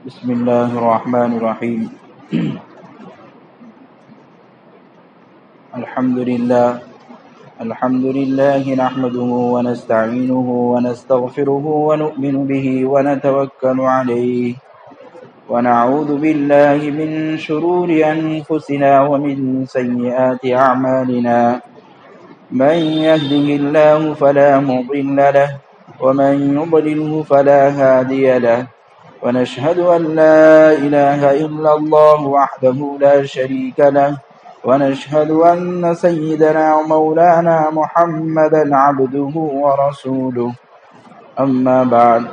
بسم الله الرحمن الرحيم الحمد لله نحمده ونستعينه ونستغفره ونؤمن به ونتوكل عليه ونعوذ بالله من شرور أنفسنا ومن سيئات أعمالنا من يهده الله فلا مضل له ومن يضلله فلا هادي له ونشهد أن لا إله إلا الله وحده لا شريك له ونشهد أن سيدنا ومولانا محمدا عبده ورسوله أما بعد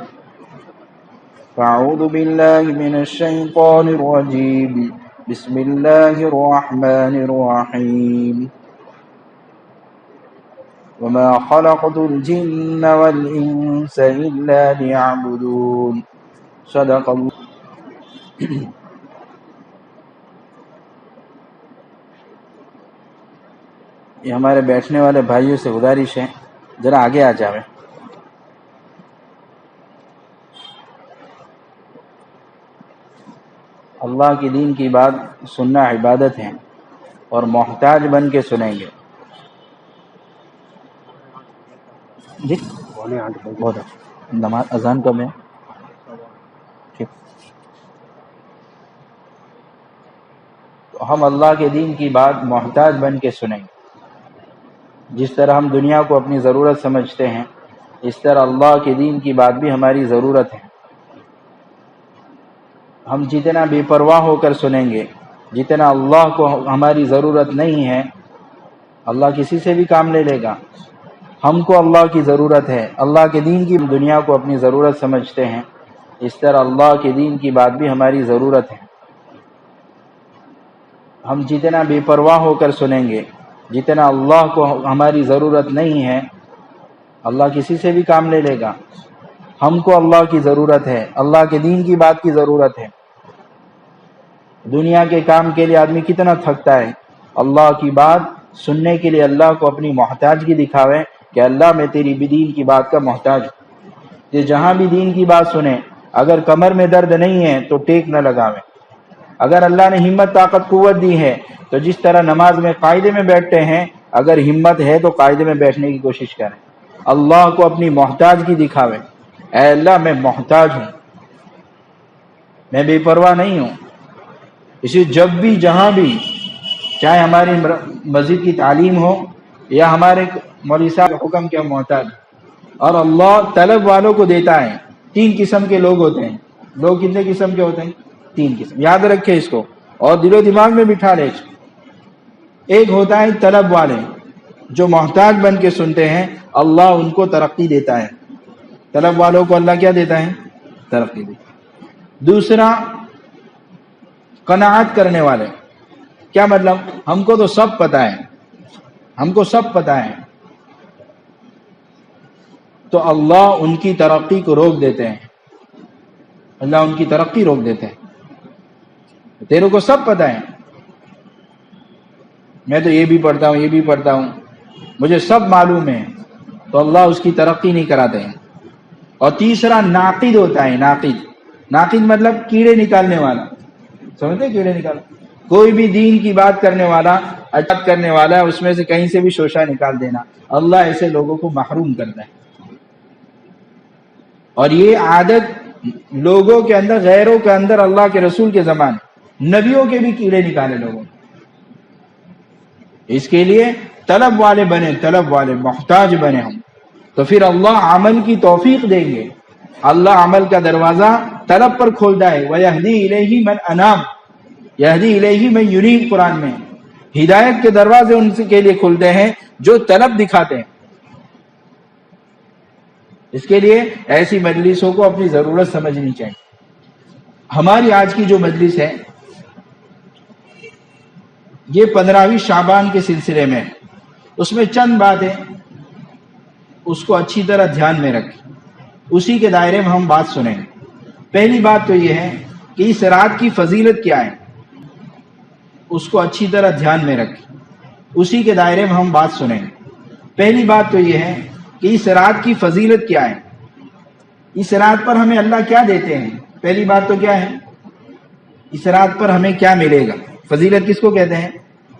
فأعوذ بالله من الشيطان الرجيم بسم الله الرحمن الرحيم وما خلقت الجن والإنس إلا ليعبدون صدق اللہ. یہ ہمارے بیٹھنے والے بھائیوں سے گزارش ہے ذرا آگے آ جاویں. اللہ کی دین کی بات سننا عبادت ہے اور محتاج بن کے سنیں گے. جی بہت نماز اذان کب ہے؟ ہم اللہ کے دین کی بات محتاج بن کے سنیں گے. جس طرح ہم دنیا کو اپنی ضرورت سمجھتے ہیں اس طرح اللہ کے دین کی بات بھی ہماری ضرورت ہے. ہم جتنا بے پرواہ ہو کر سنیں گے جتنا اللہ کو ہماری ضرورت نہیں ہے اللہ کسی سے بھی کام لے لے گا. ہم کو اللہ کی ضرورت ہے, اللہ کے دین کی دنیا کو اپنی ضرورت سمجھتے ہیں اس طرح اللہ کے دین کی بات بھی ہماری ضرورت ہے. ہم جتنا بے پرواہ ہو کر سنیں گے جتنا اللہ کو ہماری ضرورت نہیں ہے اللہ کسی سے بھی کام لے لے گا. ہم کو اللہ کی ضرورت ہے, اللہ کے دین کی بات کی ضرورت ہے. دنیا کے کام کے لیے آدمی کتنا تھکتا ہے, اللہ کی بات سننے کے لیے اللہ کو اپنی محتاجگی دکھاوے کہ اللہ میں تیری دین کی بات کا محتاج ہوں. یہ جہاں بھی دین کی بات سنیں اگر کمر میں درد نہیں ہے تو ٹیک نہ لگاویں. اگر اللہ نے ہمت طاقت قوت دی ہے تو جس طرح نماز میں قاعدے میں بیٹھتے ہیں اگر ہمت ہے تو قاعدے میں بیٹھنے کی کوشش کریں. اللہ کو اپنی محتاجگی دکھاویں, اے اللہ میں محتاج ہوں, میں بے پرواہ نہیں ہوں. اسی جب بھی جہاں بھی چاہے ہماری مسجد کی تعلیم ہو یا ہمارے مولوی صاحب حکم کے محتاج, اور اللہ طلب والوں کو دیتا ہے. 3 قسم کے لوگ ہوتے ہیں. لوگ کتنے قسم کے ہوتے ہیں؟ 3 قسم. یاد رکھے اس کو اور دل و دماغ میں بٹھا لے. ایک ہوتا ہے طلب والے جو محتاج بن کے سنتے ہیں اللہ ان کو ترقی دیتا ہے. طلب والوں کو اللہ کیا دیتا ہے؟ ترقی دیتا ہے. دوسرا قناعت کرنے والے. کیا مطلب؟ ہم کو تو سب پتہ ہے, ہم کو سب پتہ ہے, تو اللہ ان کی ترقی کو روک دیتے ہیں. اللہ ان کی ترقی روک دیتے ہیں. تیرے کو سب پتہ ہے, میں تو یہ بھی پڑھتا ہوں یہ بھی پڑھتا ہوں, مجھے سب معلوم ہے, تو اللہ اس کی ترقی نہیں کراتے ہیں. اور تیسرا ناقد ہوتا ہے. ناقد مطلب کیڑے نکالنے والا. سمجھتے کیڑے نکال, کوئی بھی دین کی بات کرنے والا اجاد کرنے والا اس میں سے کہیں سے بھی شوشہ نکال دینا. اللہ ایسے لوگوں کو محروم کرتا ہے. اور یہ عادت لوگوں کے اندر, غیروں کے اندر, اللہ کے رسول کے زمانے نبیوں کے بھی کیڑے نکالے لوگوں. اس کے لیے طلب والے بنے, طلب والے محتاج بنے ہم, تو پھر اللہ عمل کی توفیق دیں گے. اللہ عمل کا دروازہ طلب پر کھولتا ہے. وَيَهْدِي إِلَيْهِ مَنْ أَنَابَ يَهْدِي إِلَيْهِ مَنْ يُنِيبُ. قرآن میں ہدایت کے دروازے ان کے لیے کھلتے ہیں جو طلب دکھاتے ہیں. اس کے لیے ایسی مجلسوں کو اپنی ضرورت سمجھنی چاہیے. ہماری آج کی جو مجلس ہے یہ 15ویں شعبان کے سلسلے میں, اس میں چند باتیں اس کو اچھی طرح دھیان میں رکھیں, اسی کے دائرے میں ہم بات سنیں. پہلی بات تو یہ ہے کہ اس رات کی فضیلت کیا ہے, اس کو اچھی طرح دھیان میں رکھیں, اسی کے دائرے میں ہم بات سنیں. پہلی بات تو یہ ہے کہ اس رات کی فضیلت کیا ہے, اس رات پر ہمیں اللہ کیا دیتے ہیں. پہلی بات تو کیا ہے، اس رات پر ہمیں کیا ملے گا، فضیلت کس کو کہتے ہیں،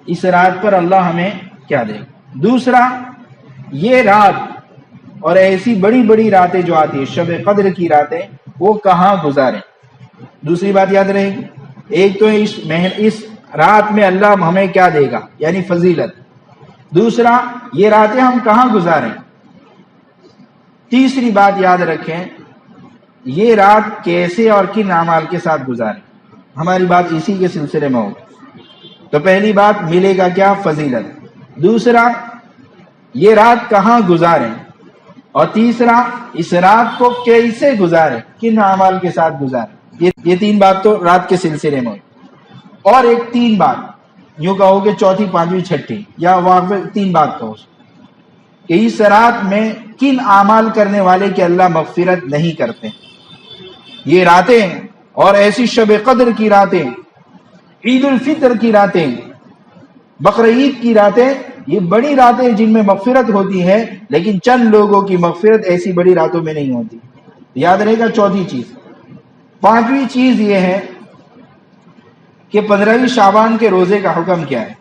اس رات پر اللہ ہمیں کیا دے گا۔ دوسرا، یہ رات اور ایسی بڑی بڑی راتیں جو آتی ہیں، شب قدر کی راتیں، وہ کہاں گزاریں۔ دوسری بات یاد رہے گی، ایک تو اس رات میں اللہ ہمیں کیا دے گا یعنی فضیلت، دوسرا یہ راتیں ہم کہاں گزاریں، تیسری بات یاد رکھیں یہ رات کیسے اور کن اعمال کے ساتھ گزاریں۔ ہماری بات اسی کے سلسلے میں ہوگی۔ تو پہلی بات ملے گا کیا، فضیلت، دوسرا یہ رات کہاں گزاریں، اور تیسرا اس رات کو کیسے گزاریں، کن اعمال کے ساتھ گزاریں۔ یہ تین بات تو رات کے سلسلے میں ہوگی، اور ایک تین بات یوں کہو کہ چوتھی پانچویں چھٹی یا واقع تین بات کہو کہ اس رات میں کن اعمال کرنے والے کے اللہ مغفرت نہیں کرتے۔ یہ راتیں اور ایسی شب قدر کی راتیں، عید الفطر کی راتیں، بقرعید کی راتیں، یہ بڑی راتیں جن میں مغفرت ہوتی ہے، لیکن چند لوگوں کی مغفرت ایسی بڑی راتوں میں نہیں ہوتی۔ یاد رہے گا چوتھی چیز۔ پانچویں چیز یہ ہے کہ 15ویں شعبان کے روزے کا حکم کیا ہے،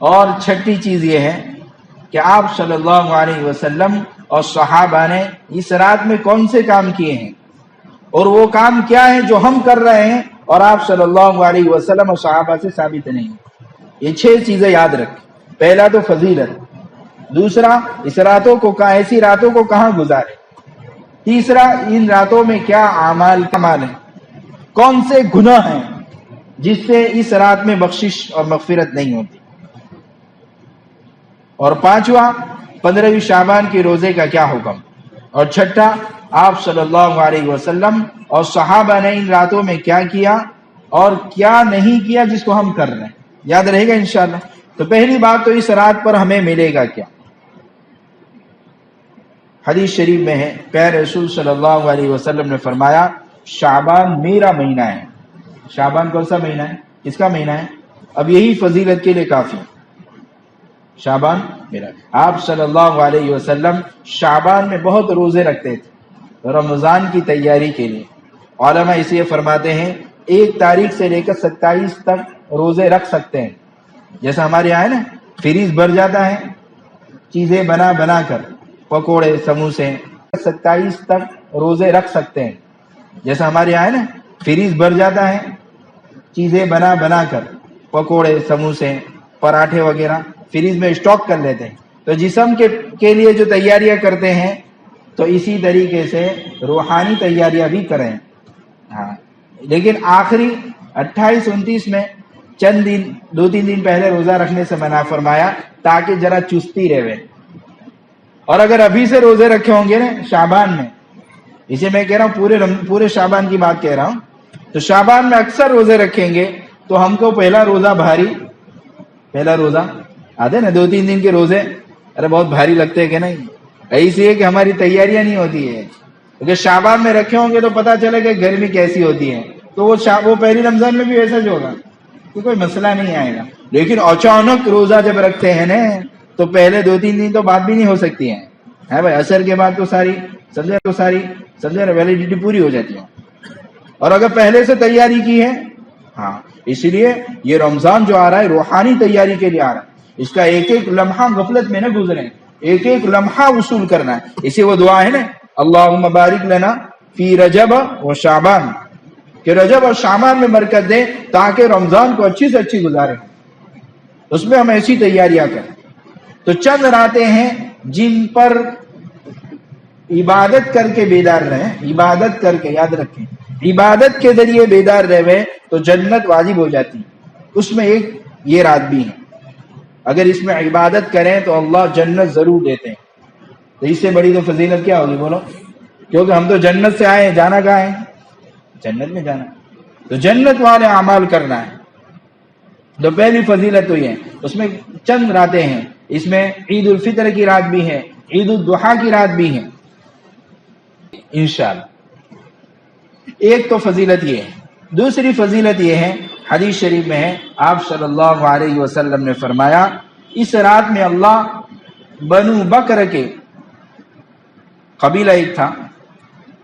اور چھٹی چیز یہ ہے کہ آپ صلی اللہ علیہ وسلم اور صحابہ نے اس رات میں کون سے کام کیے ہیں، اور وہ کام کیا ہے جو ہم کر رہے ہیں اور آپ صلی اللہ علیہ وسلم اور صحابہ سے ثابت نہیں۔ یہ 6 چیزیں یاد رکھیں۔ پہلا تو فضیلت، دوسرا اس راتوں کو ایسی راتوں کو کہاں گزارے، تیسرا ان راتوں میں کیا اعمال کمال ہیں، کون سے گناہ ہیں جس سے اس رات میں بخشش اور مغفرت نہیں ہوتی، اور پانچواں 15ویں شعبان کے روزے کا کیا حکم، اور چھٹا آپ صلی اللہ علیہ وسلم اور صحابہ نے ان راتوں میں کیا کیا اور کیا نہیں کیا جس کو ہم کر رہے ہیں۔ یاد رہے گا انشاءاللہ۔ تو پہلی بات تو اس رات پر ہمیں ملے گا کیا، حدیث شریف میں ہے پیارے رسول صلی اللہ علیہ وسلم نے فرمایا شعبان میرا مہینہ ہے۔ شعبان کون سا مہینہ ہے، کس کا مہینہ ہے، اب یہی فضیلت کے لیے کافی ہے، شعبان میرا۔ آپ صلی اللہ علیہ وسلم شعبان میں بہت روزے رکھتے تھے رمضان کی تیاری کے لیے۔ علماء اس لیے فرماتے ہیں 1 تاریخ سے لے کر 27 تک روزے رکھ سکتے ہیں۔ جیسا ہمارے یہاں ہے نا، فریز بھر جاتا ہے چیزیں بنا بنا کر، پکوڑے سموسے، 27 تک روزے رکھ سکتے ہیں۔ جیسا ہمارے یہاں ہے نا، فریز بھر جاتا ہے چیزیں بنا بنا کر، پکوڑے سموسے پراٹھے وغیرہ فریز میں اسٹاک کر لیتے ہیں۔ تو جسم کے لیے جو تیاریاں کرتے ہیں تو اسی طریقے سے روحانی تیاریاں بھی کریں۔ ہاں، لیکن آخری 28-29 میں چند دن 2-3 دن پہلے روزہ رکھنے سے منع فرمایا تاکہ ذرا چستی رہے۔ اور اگر ابھی سے روزے رکھے ہوں گے نا شعبان میں، اسے میں کہہ رہا ہوں پورے شعبان کی بات کہہ رہا ہوں، تو شعبان میں اکثر روزے رکھیں گے تو ہم کو پہلا روزہ آتے نا 2-3 دن کے روزے، ارے بہت بھاری لگتے ہیں کہ نہیں، ایسی ہے کہ ہماری تیاریاں نہیں ہوتی ہے۔ اگر شعبان میں رکھے ہوں گے تو پتہ چلے کہ گرمی کیسی ہوتی ہے، تو وہ پہلی رمضان میں بھی ایسا جو ہوگا تو کوئی مسئلہ نہیں آئے گا۔ لیکن اچانک روزہ جب رکھتے ہیں نا تو پہلے 2-3 دن تو بات بھی نہیں ہو سکتی ہے بھائی، اثر کے بعد تو سمجھے ویلیڈیٹی پوری ہو جاتی ہے۔ اور اگر پہلے سے تیاری کی ہے، ہاں، اس لیے یہ رمضان جو آ رہا ہے روحانی تیاری کے لیے آ رہا ہے، اس کا ایک ایک لمحہ غفلت میں نہ گزرے، ایک ایک لمحہ وصول کرنا ہے۔ اسی وہ دعا ہے نا، اللہم بارک لنا فی رجب و شعبان، کہ رجب اور شعبان میں برکت دے تاکہ رمضان کو اچھی سے اچھی گزارے، اس میں ہم ایسی تیاریاں کریں۔ تو چند راتیں ہیں جن پر عبادت کر کے بیدار رہیں، عبادت کر کے، یاد رکھیں عبادت کے ذریعے بیدار رہے تو جنت واجب ہو جاتی، اس میں ایک یہ رات بھی ہے۔ اگر اس میں عبادت کریں تو اللہ جنت ضرور دیتے ہیں، تو اس سے بڑی تو فضیلت کیا ہوگی بولو، کیونکہ ہم تو جنت سے آئے ہیں، جانا کہاں ہے، جنت میں جانا، تو جنت والے اعمال کرنا ہے۔ تو پہلی فضیلت تو یہ ہے، اس میں چند راتیں ہیں، اس میں عید الفطر کی رات بھی ہے، عید الضحیٰ کی رات بھی ہے انشاءاللہ۔ ایک تو فضیلت یہ ہے، دوسری فضیلت یہ ہے حدیث شریف میں ہے آپ صلی اللہ علیہ وسلم نے فرمایا اس رات میں اللہ بنو بکر کے قبیلہ ایک تھا،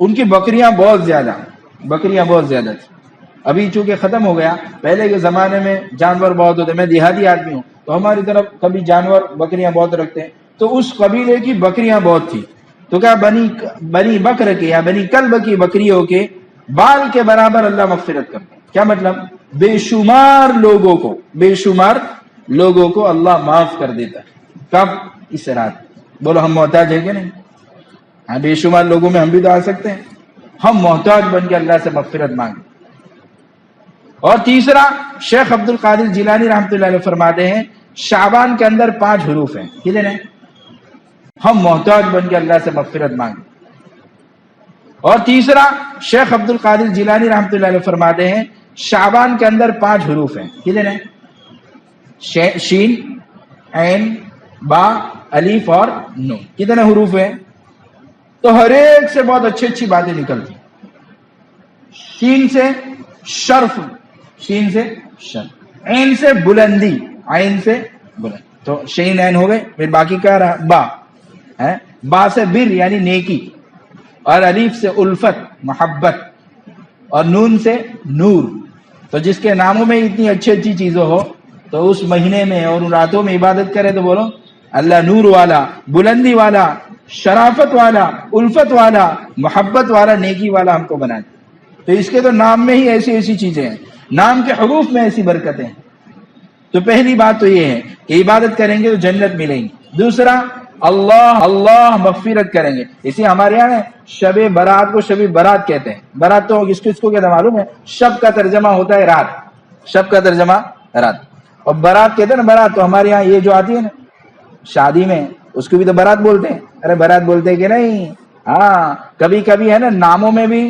ان کی بکریاں بہت زیادہ تھی. ابھی چونکہ ختم ہو گیا، پہلے کے زمانے میں جانور بہت ہوتے. میں دیہاتی آدمی ہوں تو ہماری طرف کبھی جانور بکریاں بہت رکھتے ہیں. تو اس قبیلے کی بکریاں بہت تھی. تو کیا بنی بکر کے یا بنی کلب کی بکریوں کے بال کے برابر اللہ مغفرت کرتے ہیں. کیا مطلب؟ بے شمار لوگوں کو اللہ معاف کر دیتا ہے. کب؟ اس رات. بولو ہم محتاج ہیں کہ نہیں؟ ہاں، بے شمار لوگوں میں ہم بھی تو آ سکتے ہیں. ہم محتاج بن کے اللہ سے مغفرت مانگیں. اور تیسرا، شیخ عبد القادر جیلانی رحمۃ اللہ علیہ فرماتے ہیں شعبان کے اندر 5 حروف ہیں. کتنے ہیں؟ ہم محتاج بن کے اللہ سے مغفرت مانگیں. اور تیسرا، شیخ عبد القادر جیلانی رحمۃ اللہ علیہ فرماتے ہیں شعبان کے اندر 5 حروف ہیں. کتنے ہیں؟ شین، عین، با، الف اور نون. کتنے حروف ہیں؟ تو ہر ایک سے بہت اچھی اچھی باتیں نکلتی. شین سے شرف، عین سے بلندی، تو شین عین ہو گئے. پھر باقی کیا رہا؟ با سے بر یعنی نیکی، اور الف سے الفت محبت، اور نون سے نور. تو جس کے ناموں میں اتنی اچھی اچھی چیزیں ہو تو اس مہینے میں اور ان راتوں میں عبادت کرے تو بولو اللہ نور والا، بلندی والا، شرافت والا، الفت والا، محبت والا، نیکی والا ہم کو بنا دے. تو اس کے تو نام میں ہی ایسی چیزیں ہیں، نام کے حروف میں ایسی برکتیں ہیں. تو پہلی بات تو یہ ہے کہ عبادت کریں گے تو جنت ملیں گی. دوسرا، اللہ مغفرت کریں گے. اسی ہمارے یہاں شب برات کو شب برات کہتے ہیں. برات تو کس کو کہتے ہیں معلوم ہے؟ شب کا ترجمہ ہوتا ہے رات. شب کا ترجمہ رات. اور برات کہتے ہیں نا. برات تو ہمارے یہاں یہ جو آتی ہے نا شادی میں، اس کو بھی تو برات بولتے ہیں. ارے برات بولتے ہیں کہ نہیں؟ ہاں، کبھی کبھی ہے نا ناموں میں بھی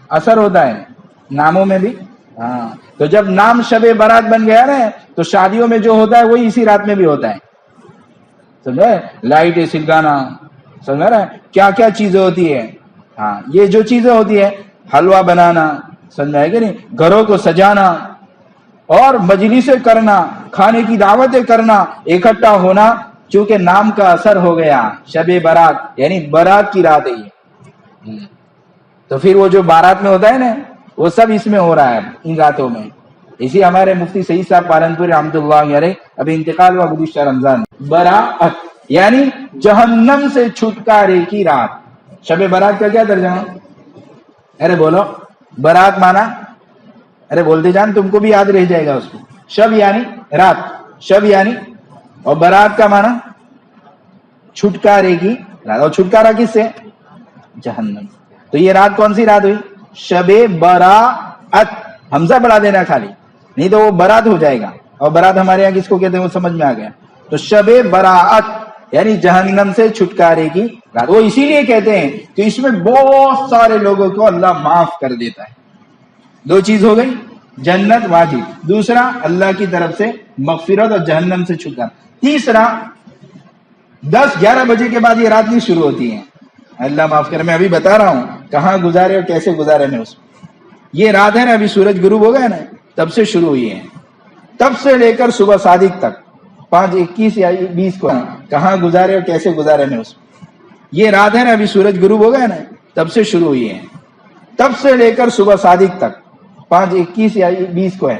اثر ہوتا ہے، ناموں میں بھی. ہاں، تو جب نام شب برات بن گیا نا تو شادیوں میں جو ہوتا ہے وہی اسی رات میں بھی ہوتا ہے. سمجھے؟ لائٹ سلگانا، سمجھ رہا ہے کیا کیا چیزیں ہوتی ہے. ہاں، یہ جو چیزیں ہوتی ہے، حلوہ بنانا، سمجھ ہے کہ نہیں، گھروں کو سجانا اور مجلسیں کرنا، کھانے کی دعوتیں کرنا، اکٹھا ہونا، چونکہ نام کا اثر ہو گیا. شب برات یعنی برات کی رات ہے یہ. تو پھر وہ جو بارات میں ہوتا ہے نا وہ سب اس میں ہو رہا ہے ان راتوں میں. اسی ہمارے مفتی سعید صاحب پالنپور رحمۃ اللہ علیہ ابھی انتقال ہوا گزشتہ رمضان. برات یعنی جہنم سے چھٹکارے کی رات. شب برات کا کیا ترجمہ؟ ارے بولو. برات مانا، ارے بولتے جان تم کو بھی یاد رہ جائے گا اس کو. شب یعنی رات، شب یعنی، اور برات کا مانا چھٹکارے کی رات. اور چھٹکارا کس سے؟ جہنم. تو یہ رات کون سی رات ہوئی؟ شب برات. حمزہ بڑھا دینا خالی، نہیں تو وہ برات ہو جائے گا. اور برات ہمارے یہاں کس کو کہتے ہیں وہ سمجھ میں آ گیا. تو شب برات یعنی جہنم سے چھٹکارے کی رات. وہ اسی لیے کہتے ہیں کہ اس میں بہت سارے لوگوں کو اللہ معاف کر دیتا ہے. 2 چیز ہو گئی، جنت واجب. دوسرا، اللہ کی طرف سے مغفرت اور جہنم سے چھٹکارا. تیسرا، 10-11 بجے کے بعد یہ رات نہیں شروع ہوتی ہے. اللہ معاف کرے، میں ابھی بتا رہا ہوں کہاں گزارے اور کیسے گزارے میں اس میں. یہ رات ہے نا، ابھی سورج غروب ہو گیا نا تب سے شروع ہوئی ہے. تب سے لے کر صبح صادق تک 5:21 یا 20 کو کہاں گزارے اور کیسے گزارے میں اس میں. یہ رات ہے نا، ابھی سورج غروب ہو گیا نا تب سے شروع ہوئی ہے. تب سے لے کر صبح صادق تک 5:21 یا 20 کو ہے.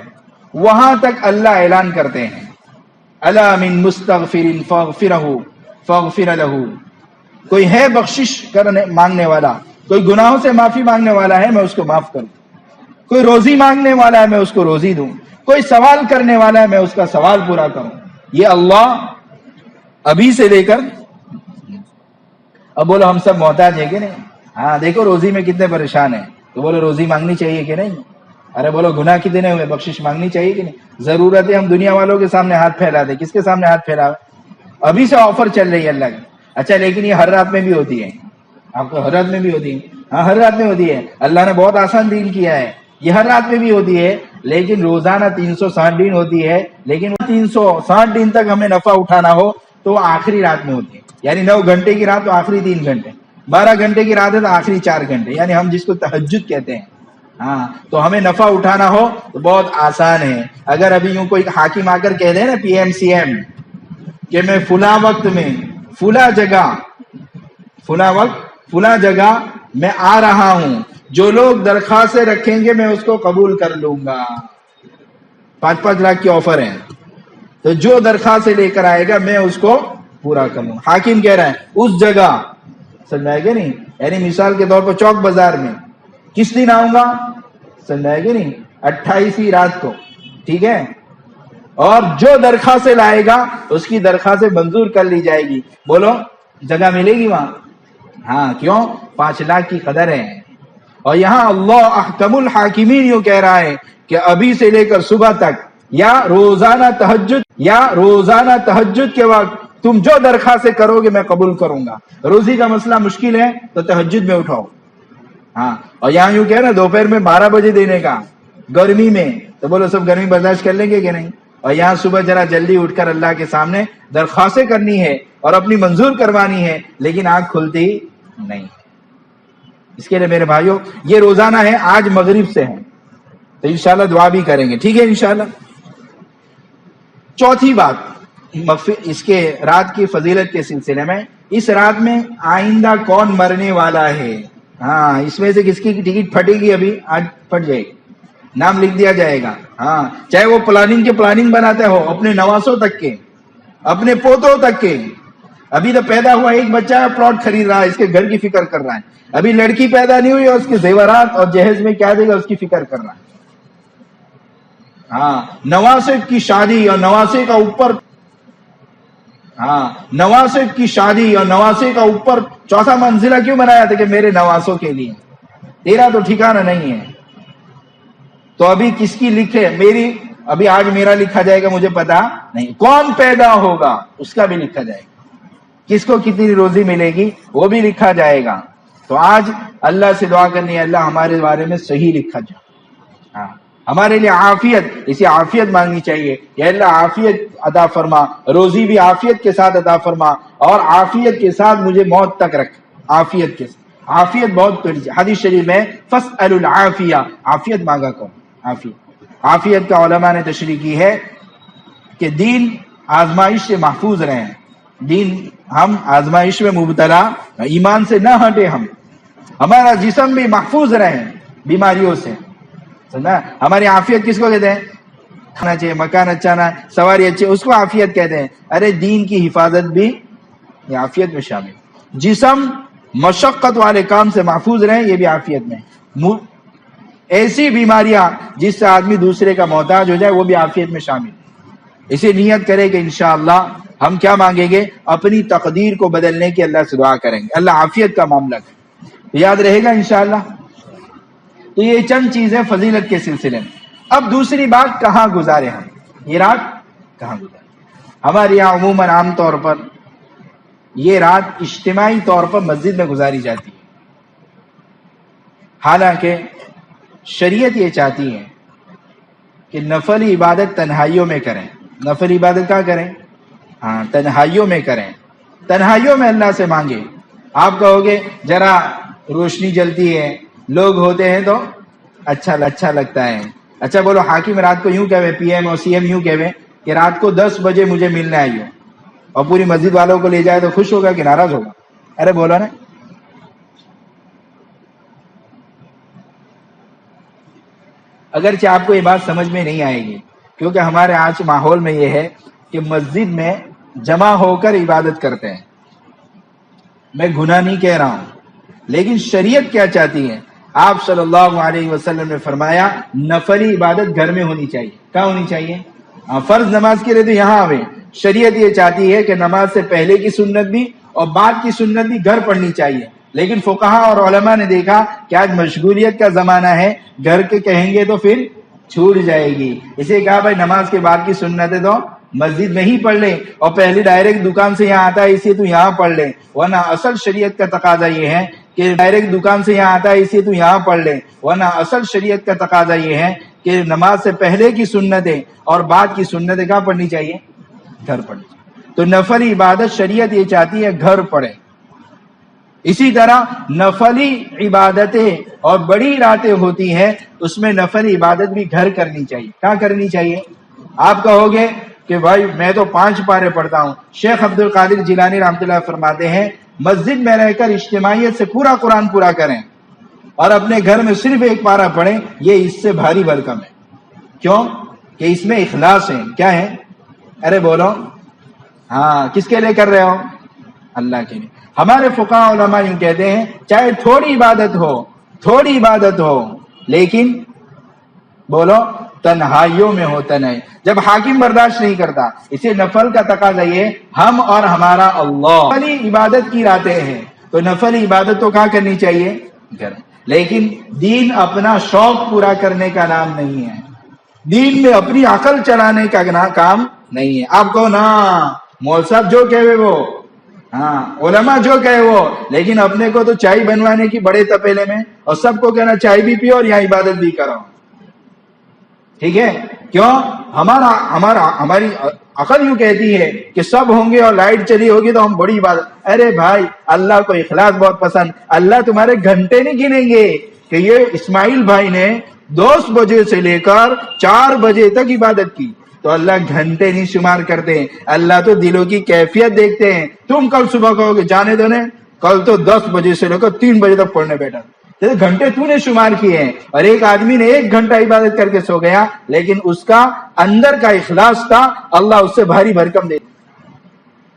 وہاں تک اللہ اعلان کرتے ہیں الا من مستغفر فاغفرہ فاغفر لہ. کوئی ہے بخشش کرنے مانگنے والا، کوئی گناہوں سے معافی مانگنے والا ہے، میں اس کو معاف کروں. کوئی روزی مانگنے والا ہے، میں اس کو روزی دوں. کوئی سوال کرنے والا ہے، میں اس کا سوال پورا کروں. یہ اللہ ابھی سے لے کر. اب بولو ہم سب محتاج ہیں کہ نہیں؟ ہاں، دیکھو روزی میں کتنے پریشان ہیں. تو بولو روزی مانگنی چاہیے کہ نہیں؟ ارے بولو گناہ کتنے ہوئے، بخشش مانگنی چاہیے کہ نہیں؟ ضرورت ہے ہم دنیا والوں کے سامنے ہاتھ پھیلا دیں. کس کے سامنے ہاتھ پھیلاوے؟ ابھی سے آفر چل رہی ہے اللہ کی. اچھا، لیکن یہ ہر رات میں بھی ہوتی ہے. آپ کو ہر رات میں بھی ہوتی ہے؟ ہاں، ہر رات میں ہوتی ہے. اللہ نے بہت آسان دین کیا ہے. یہ ہر رات میں بھی ہوتی ہے، لیکن روزانہ 360 دن ہوتی ہے. لیکن 360 دن تک ہمیں نفع اٹھانا ہو تو وہ آخری رات میں ہوتی ہے. یعنی 9 گھنٹے کی رات تو آخری 3 گھنٹے، 12 گھنٹے کی رات ہے تو آخری 4 گھنٹے، یعنی ہم جس کو تہجد کہتے ہیں. ہاں، تو ہمیں نفع اٹھانا ہو تو بہت آسان ہے. اگر ابھی یوں کوئی حاکم آ کر کہہ دے نا پی ایم سی ایم کہ میں فلاں وقت میں فلاں جگہ میں آ رہا ہوں، جو لوگ درخواستیں رکھیں گے میں اس کو قبول کر لوں گا. 5 لاکھ کی آفر ہے، تو جو درخواستیں لے کر آئے گا میں اس کو پورا کر لوں. حاکم کہہ رہا ہے اس جگہ، سمجھ آئے گا نہیں؟ یعنی مثال کے طور پر چوک بازار میں کس دن آؤں گا؟ سمجھ آئے گا نہیں؟ 28 رات کو، ٹھیک ہے. اور جو درخواستیں لائے گا اس کی درخواستیں منظور کر لی جائے گی. بولو جگہ ملے گی وہاں؟ ہاں، کیوں؟ 5 لاکھ کی قدر ہے. اور یہاں اللہ احکم الحاکمین یوں کہہ رہا ہے کہ ابھی سے لے کر صبح تک یا روزانہ تہجد کے وقت تم جو درخواستیں کرو گے میں قبول کروں گا. روزی کا مسئلہ مشکل ہے تو تہجد میں اٹھاؤ. ہاں، اور یہاں یوں کہہ رہا دوپہر میں 12 بجے دینے کا گرمی میں، تو بولو سب گرمی برداشت کر لیں گے کہ نہیں؟ اور یہاں صبح ذرا جلدی اٹھ کر اللہ کے سامنے درخواستیں کرنی ہے اور اپنی منظور کروانی ہے، لیکن آنکھ کھلتی نہیں. اس کے لیے میرے بھائیوں یہ روزانہ ہے، آج مغرب سے ہے، تو انشاءاللہ دعا بھی کریں گے، ٹھیک ہے انشاءاللہ. چوتھی بات اس کے رات کی فضیلت کے سلسلے میں، اس رات میں آئندہ کون مرنے والا ہے. ہاں، اس میں سے کس کی ٹکٹ پھٹے گی؟ ابھی آج پھٹ جائے گی، نام لکھ دیا جائے گا. ہاں، چاہے وہ پلاننگ بناتے ہو اپنے نواسوں تک کے، اپنے پوتوں تک کے. ابھی تو پیدا ہوا ایک بچہ ہے، پلاٹ خرید رہا ہے، اس کے گھر کی فکر کر رہا ہے. ابھی لڑکی پیدا نہیں ہوئی اور اس کے زیورات اور جہیز میں کیا دے گا اس کی فکر کر رہا ہے. ہاں، نواسے کی شادی اور نواسے کا اوپر، ہاں نواسے کی شادی اور نواسے کا اوپر چوتھا منزلہ کیوں بنایا تھا؟ کہ میرے نواسوں کے لیے. تیرا تو ٹھکانہ نہیں ہے. تو ابھی کس کی لکھے؟ میری، ابھی آج میرا لکھا جائے گا مجھے پتا نہیں. کون پیدا ہوگا اس کا بھی لکھا جائے گا، کس کو کتنی روزی ملے گی وہ بھی لکھا جائے گا. تو آج اللہ سے دعا کرنی ہے اللہ ہمارے بارے میں صحیح لکھا جائے. ہاں، ہمارے لیے عافیت، اسے عافیت مانگنی چاہیے. یا اللہ عافیت عطا فرما، روزی بھی عافیت کے ساتھ عطا فرما، اور عافیت کے ساتھ مجھے موت تک رکھ. عافیت کے ساتھ، عافیت بہت حدیث شریف میں فاسأل العافیہ، عافیت مانگا کرو. عافیت کا علماء نے تشریح کی ہے کہ دین آزمائش سے محفوظ رہیں. دین ہم آزمائش میں مبتلا، ایمان سے نہ ہٹے، ہمارا جسم بھی محفوظ رہے بیماریوں سے. سمجھا؟ ہماری عافیت کس کو کہتے ہیں؟ کھانا چاہیے، مکان اچھا نہ، سواری اچھی، اس کو عافیت کہتے ہیں. ارے دین کی حفاظت بھی یہ عافیت میں شامل. جسم مشقت والے کام سے محفوظ رہے، یہ بھی عافیت میں. ایسی بیماریاں جس سے آدمی دوسرے کا محتاج ہو جائے وہ بھی عافیت میں شامل. اسے نیت کرے کہ انشاءاللہ ہم کیا مانگیں گے؟ اپنی تقدیر کو بدلنے کی اللہ سے دعا کریں گے. اللہ عافیت کا معاملہ کرے، یاد رہے گا انشاءاللہ. تو یہ چند چیزیں فضیلت کے سلسلے میں. اب دوسری بات، کہاں گزارے ہم یہ رات؟ کہاں گزارے؟ ہمارے یہاں عموماً عام طور پر یہ رات اجتماعی طور پر مسجد میں گزاری جاتی ہے. حالانکہ شریعت یہ چاہتی ہے کہ نفل عبادت تنہائیوں میں کریں. نفل عبادت کہاں کریں؟ ہاں، تنہائیوں میں کریں، تنہائیوں میں اللہ سے مانگے. آپ کہو گے ذرا روشنی جلتی ہے، لوگ ہوتے ہیں تو اچھا لگتا ہے. اچھا بولو حاکم رات کو یوں کہوے، پی ایم اور سی ایم یوں کہوے کہ رات کو 10 بجے مجھے ملنے آئیے، اور پوری مسجد والوں کو لے جائے تو خوش ہوگا کہ ناراض ہوگا؟ ارے بولو نا. اگرچہ آپ کو یہ بات سمجھ میں نہیں آئے گی، کیونکہ ہمارے آج ماحول میں یہ ہے کہ مسجد میں جمع ہو کر عبادت کرتے ہیں. میں گناہ نہیں کہہ رہا ہوں، لیکن شریعت کیا چاہتی ہے؟ آپ صلی اللہ علیہ وسلم نے فرمایا نفلی عبادت گھر میں ہونی چاہیے. کہاں ہونی چاہیے؟ فرض نماز کے لیے تو یہاں آوے. شریعت یہ چاہتی ہے کہ نماز سے پہلے کی سنت بھی اور بعد کی سنت بھی گھر پڑھنی چاہیے. لیکن فقہا اور علماء نے دیکھا کہ آج مشغولیت کا زمانہ ہے، گھر کے کہیں گے تو پھر چھوٹ جائے گی. اسے کہا بھائی نماز کے بعد کی سنتیں تو مسجد میں ہی پڑھ لیں، اور پہلی ڈائریکٹ دکان سے یہاں آتا ہے اسے تو یہاں پڑھ لیں. ورنہ اصل شریعت کا تقاضا یہ ہے کہ ڈائریکٹ دکان سے یہاں آتا ہے اسے تو یہاں پڑھ لیں. ورنہ اصل شریعت کا تقاضا یہ ہے کہ نماز سے پہلے کی سنتیں اور بعد کی سنتیں کہاں پڑھنی چاہیے؟ گھر پڑھنی چاہیے. تو نفلی عبادت شریعت یہ چاہتی ہے گھر پڑھے. اسی طرح نفلی عبادتیں اور بڑی راتیں ہوتی ہیں، اس میں نفلی عبادت بھی گھر کرنی چاہیے. کہاں کرنی چاہیے؟ آپ کہو گے کہ بھائی میں تو 5 پارے پڑھتا ہوں. شیخ عبد القادر جیلانی رحمۃ اللہ فرماتے ہیں مسجد میں رہ کر اجتماعیت سے پورا قرآن پورا کریں اور اپنے گھر میں صرف ایک پارہ پڑھیں، یہ اس سے بھاری بھرکم ہے۔ کیوں کہ اس میں اخلاص ہے۔ کیا ہے؟ ارے بولو، ہاں، کس کے لیے کر رہے ہو؟ اللہ کے لیے۔ ہمارے فقہاء علماء یوں کہتے ہیں چاہے تھوڑی عبادت ہو لیکن بولو تنہائیوں میں ہو، تنہائی جب حاکم برداشت نہیں کرتا، اسے نفل کا تقاضا یہ ہم اور ہمارا اللہ نفلی عبادت کی راتیں ہیں، تو نفلی عبادت تو کہاں کرنی چاہیے؟ گھر۔ لیکن دین اپنا شوق پورا کرنے کا نام نہیں ہے، دین میں اپنی عقل چلانے کا کام نہیں ہے۔ آپ کو نا مول صاحب جو کہے وہ، ہاں علماء جو کہے وہ، لیکن اپنے کو تو چائے بنوانے کی بڑے تپیلے میں، اور سب کو کہنا چائے بھی پیو اور یہاں عبادت بھی کرو۔ ٹھیک ہے؟ کیوں؟ ہماری عقل یوں کہتی ہے کہ سب ہوں گے اور لائٹ چلی ہوگی تو ہم بڑی عبادت۔ ارے بھائی، اللہ کو اخلاص بہت پسند، اللہ تمہارے گھنٹے نہیں گنیں گے کہ یہ اسماعیل بھائی نے 10 بجے سے لے کر 4 بجے تک عبادت کی، تو اللہ گھنٹے نہیں شمار کرتے ہیں، اللہ تو دلوں کی کیفیت دیکھتے ہیں۔ تم کل صبح کہو گے جانے دو نے، کل تو 10 بجے سے لے کر 3 بجے تک پڑھنے بیٹھا، گھنٹے تو نے شمار کیے ہیں، اور ایک آدمی نے 1 گھنٹہ عبادت کر کے سو گیا، لیکن اس کا اندر کا اخلاص تھا، اللہ اس سے بھاری بھرکم دے۔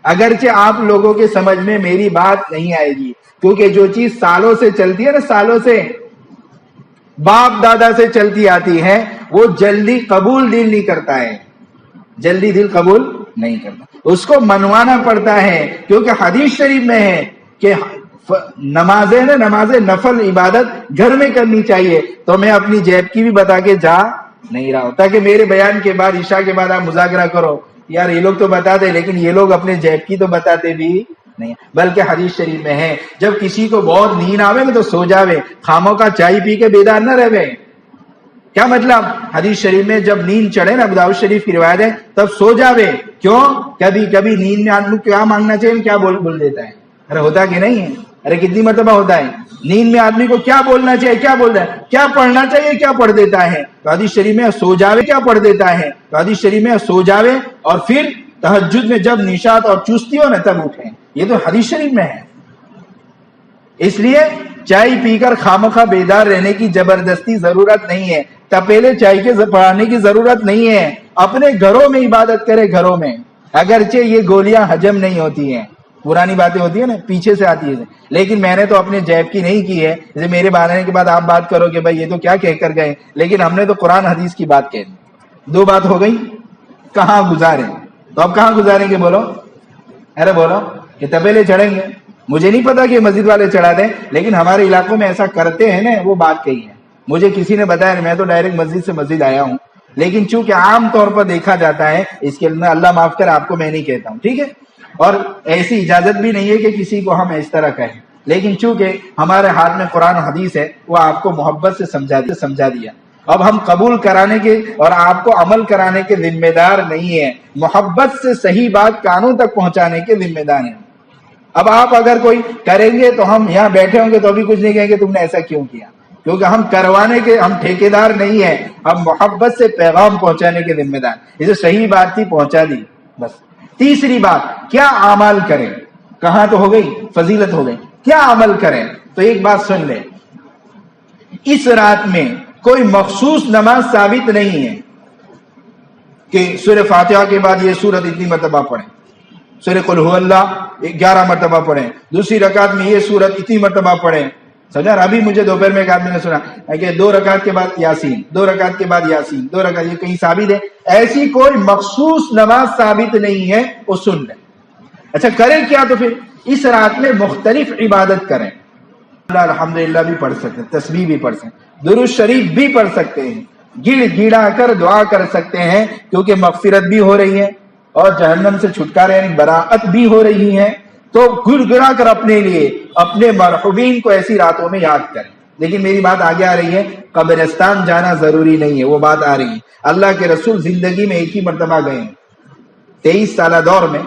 اگرچہ آپ لوگوں کے سمجھ میں میری بات نہیں آئے گی، کیونکہ جو چیز سالوں سے چلتی ہے نا، سالوں سے باپ دادا سے چلتی آتی ہے، وہ جلدی قبول دل نہیں کرتا ہے، جلدی دل قبول نہیں کرتا، اس کو منوانا پڑتا ہے، کیونکہ حدیث شریف میں ہے کہ نماز نفل عبادت گھر میں کرنی چاہیے۔ تو میں اپنی جیب کی بھی بتا کے جا نہیں رہا ہوں تاکہ میرے بیان کے بعد عشاء کے بعد آپ مذاکرہ کرو یار یہ لوگ تو بتاتے، لیکن یہ لوگ اپنے جیب کی تو بتاتے بھی نہیں، بلکہ حدیث شریف میں ہے جب کسی کو بہت نیند آوے نا تو سو جاوے، خاموں کا چائے پی کے بیدار نہ رہے۔ کیا مطلب؟ حدیث شریف میں جب نیند چڑھے نا، ابو داؤد شریف کی روایت ہے، تب سو جاوے۔ کیوں؟ کبھی نیند میں آدمی کیا مانگنا چاہیے، کیا بول دیتا ہے، ارے ہوتا کہ نہیں ہے؟ ارے کتنی مرتبہ ہوتا ہے نیند میں آدمی کو کیا بولنا چاہیے، کیا بولتا ہے، کیا پڑھنا چاہیے، کیا پڑھ دیتا ہے۔ تو حدیث شریف میں سو جاوے، کیا پڑھ دیتا ہے، تو حدیث شریف میں سو جاوے اور پھر تہجد میں جب نشاط اور چستی ہو نا تب اٹھیں، یہ تو حدیث شریف میں ہے۔ اس لیے چائے پی کر خامخواہ بیدار رہنے کی زبردستی ضرورت نہیں ہے، تپیلے چائے کے پڑھانے کی ضرورت نہیں ہے، اپنے گھروں میں عبادت کرے، گھروں میں۔ اگرچہ یہ گولیاں ہجم نہیں ہوتی ہیں، پرانی باتیں ہوتی ہیں نا، پیچھے سے آتی ہے، لیکن میں نے تو اپنے جیب کی نہیں کی ہے۔ جیسے میرے باننے کے بعد آپ بات کرو کہ بھائی یہ تو کیا کہہ کر گئے، لیکن ہم نے تو قرآن حدیث کی بات کہہ دی، 2 بات ہو گئی، کہاں گزاریں؟ تو اب کہاں گزاریں گے؟ بولو، ارے بولو کہ تپیلے چڑھیں گے؟ مجھے نہیں پتا کہ مسجد والے چڑھا دیں، لیکن ہمارے علاقوں میں ایسا کرتے ہیں نا، وہ بات کہی ہے، مجھے کسی نے بتایا، میں تو ڈائریکٹ مسجد سے مسجد آیا ہوں، لیکن چونکہ عام طور پر دیکھا جاتا ہے، اس کے لیے اللہ معاف کر آپ کو میں نہیں کہتا ہوں، ٹھیک ہے، اور ایسی اجازت بھی نہیں ہے کہ کسی کو ہم اس طرح کہیں، لیکن چونکہ ہمارے ہاتھ میں قرآن حدیث ہے، وہ آپ کو محبت سے سمجھا دیا۔ اب ہم قبول کرانے کے اور آپ کو عمل کرانے کے ذمہ دار نہیں ہیں، محبت سے صحیح بات کانوں تک پہنچانے کے ذمہ دار ہیں۔ اب آپ اگر کوئی کریں گے تو ہم یہاں بیٹھے ہوں گے تو بھی کچھ نہیں کہیں گے تم نے ایسا کیوں کیا، کیونکہ ہم کروانے کے، ہم ٹھیکیدار نہیں ہیں، ہم محبت سے پیغام پہنچانے کے ذمہ دار۔ اسے صحیح بات تھی، پہنچا دی بس۔ تیسری بات، کیا عمل کریں؟ کہاں تو ہو گئی، فضیلت ہو گئی، کیا عمل کریں؟ تو ایک بات سن لیں، اس رات میں کوئی مخصوص نماز ثابت نہیں ہے کہ سورہ فاتحہ کے بعد یہ سورت اتنی مرتبہ پڑھیں، سورہ قل هو اللہ 11 مرتبہ پڑھیں، دوسری رکعت میں یہ سورت اتنی مرتبہ پڑھیں۔ سمجھا؟ ابھی مجھے دوپہر میں ایک آدمی نے سنا کہ 2 رکعت کے بعد یاسین، 2 رکعت کے بعد یاسین، 2 رکعت، یہ کہیں ثابت ہے؟ ایسی کوئی مخصوص نماز ثابت نہیں ہے، وہ سن لیں۔ اچھا کریں کیا؟ تو پھر اس رات میں مختلف عبادت کریں، الحمدللہ بھی پڑھ سکتے ہیں، تسبیح بھی پڑھ سکتے ہیں، درود شریف بھی پڑھ سکتے ہیں، گڑ گڑا کر دعا کر سکتے ہیں، کیونکہ مغفرت بھی ہو رہی ہے اور جہنم سے چھٹکارے یعنی براءت بھی ہو رہی ہے، تو گڑ گڑا کر اپنے لیے، اپنے مرحومین کو ایسی راتوں میں یاد کریں۔ لیکن میری بات آگے آ رہی ہے، قبرستان جانا ضروری نہیں ہے، وہ بات آ رہی ہے۔ اللہ کے رسول زندگی میں ایک ہی مرتبہ گئے، 23 سالہ دور میں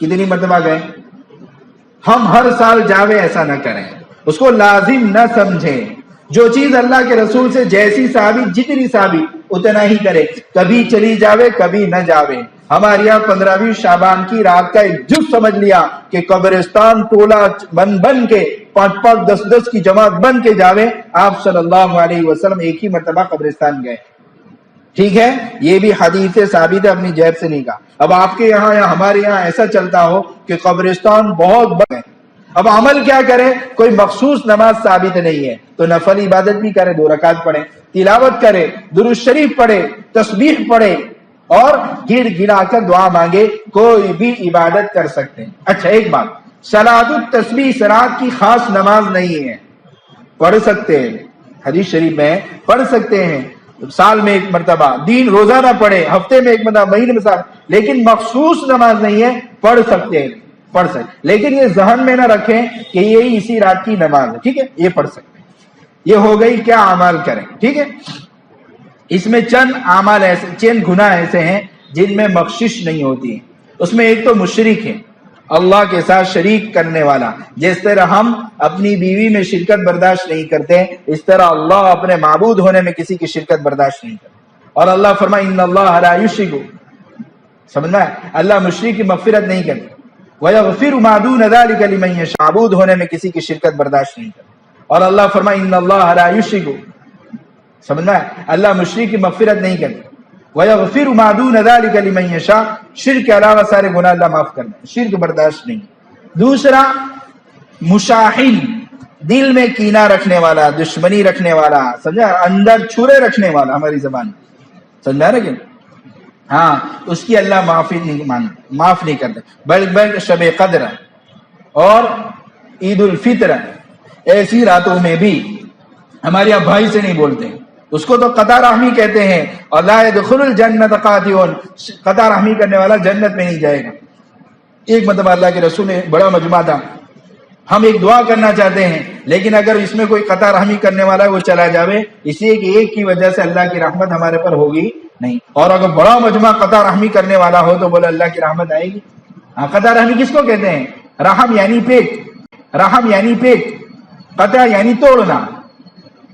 کتنی مرتبہ گئے؟ ہم ہر سال جاوے ایسا نہ کریں، اس کو لازم نہ سمجھیں، جو چیز اللہ کے رسول سے جیسی ثابت، جتنی ثابت اتنا ہی کرے، کبھی چلی جاوے کبھی نہ جاوے۔ ہمارے یہاں 15ویں شعبان کی رات کا ایک جز سمجھ لیا کہ قبرستان ٹولہ بن کے 5-5 10-10 کی جماعت بن کے جاوے. آپ صلی اللہ علیہ وسلم ایک ہی مرتبہ قبرستان گئے. ٹھیک ہے, یہ بھی حدیث سے ثابت ہے, اپنی جیب سے نہیں کہا. اب آپ کے یہاں یا ہمارے یہاں ایسا چلتا ہو کہ قبرستان بہت بڑے, اب عمل کیا کرے؟ کوئی مخصوص نماز ثابت نہیں ہے تو نفل عبادت بھی کرے, 2 رکعت پڑھے, تلاوت کرے, درود شریف پڑھے, تسبیح پڑھے اور گڑ گڑا کر دعا مانگے, کوئی بھی عبادت کر سکتے ہیں. اچھا ایک بات, صلاۃ التسبیح صلاۃ کی خاص نماز نہیں ہے, پڑھ سکتے ہیں, حدیث شریف میں پڑھ سکتے ہیں, سال میں ایک مرتبہ, دین روزانہ پڑھے, ہفتے میں ایک مرتبہ, مہینے میں سال, لیکن مخصوص نماز نہیں ہے, پڑھ سکتے ہیں, پڑھ سکتے, لیکن یہ ذہن میں نہ رکھیں کہ یہی اسی رات کی نماز ہے. ٹھیک ہے, یہ پڑھ سکتے ہیں. یہ ہو گئی کیا اعمال کریں. ٹھیک ہے, اس میں چند اعمال ایسے, چند گناہ ایسے ہیں جن میں بخشش نہیں ہوتی ہے. اس میں ایک تو مشرک ہے, اللہ کے ساتھ شریک کرنے والا. جس طرح ہم اپنی بیوی میں شرکت برداشت نہیں کرتے, اس طرح اللہ اپنے معبود ہونے میں کسی کی شرکت برداشت نہیں کرتا. اور اللہ فرمائے ان اللہ لا یشرک, سمجھنا ہے, اللہ مشرک کی مغفرت نہیں کرتا. وَيَغْفِرُ مَا دُونَ ذَلِكَ لِمَن يَشَاءُ, معبود ہونے میں کسی کی شرکت برداشت نہیں کرتا. اور اللہ فرمائے ان اللہ لا یشرک, سمجھنا ہے, اللہ مشرک کی مغفرت نہیں کرتا. وَيَغْفِرُ مَا دُونَ ذَلِكَ لِمَن يَشَاءُ, شرک کے علاوہ سارے گناہ اللہ معاف کرتا ہے, شرک برداشت نہیں. دوسرا مشاحن, دل میں کینہ رکھنے والا, دشمنی رکھنے والا, سمجھا, اندر چھرے رکھنے والا, ہماری زبان سمجھا نا کہ ہاں, اس کی اللہ معاف نہیں کرتے. بلکہ شب قدر اور عید الفطر ایسی راتوں میں بھی ہمارے یہاں بھائی سے نہیں بولتے, اس کو تو قطع رحمی کہتے ہیں. اور لا يدخل الجنت قاطعون, قطع رحمی کرنے والا جنت میں نہیں جائے گا. ایک مرتبہ اللہ کے رسول نے, بڑا مجمع تھا, ہم ایک دعا کرنا چاہتے ہیں, لیکن اگر اس میں کوئی قطع رحمی کرنے والا ہے وہ چلا جاوے, اس لیے کہ ایک کی وجہ سے اللہ کی رحمت ہمارے پر ہوگی نہیں. اور اگر بڑا مجمع قطع رحمی کرنے والا ہو تو بولے اللہ کی رحمت آئے گی. ہاں, قطع رحمی کس کو کہتے ہیں؟ رحم یعنی پیٹ, رحم یعنی پیٹ, قطع یعنی توڑنا,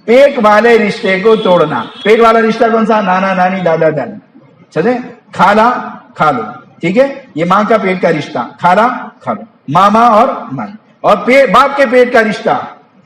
پیٹ والے رشتے کو توڑنا. پیٹ والا رشتہ کون سا؟ نانا نانی, دادا دادی, چلے, کھالا کھالو, ٹھیک ہے, یہ ماں کا پیٹ کا رشتہ, کھالا کھالو, ماما اور مائی. اور باپ کے پیٹ کا رشتہ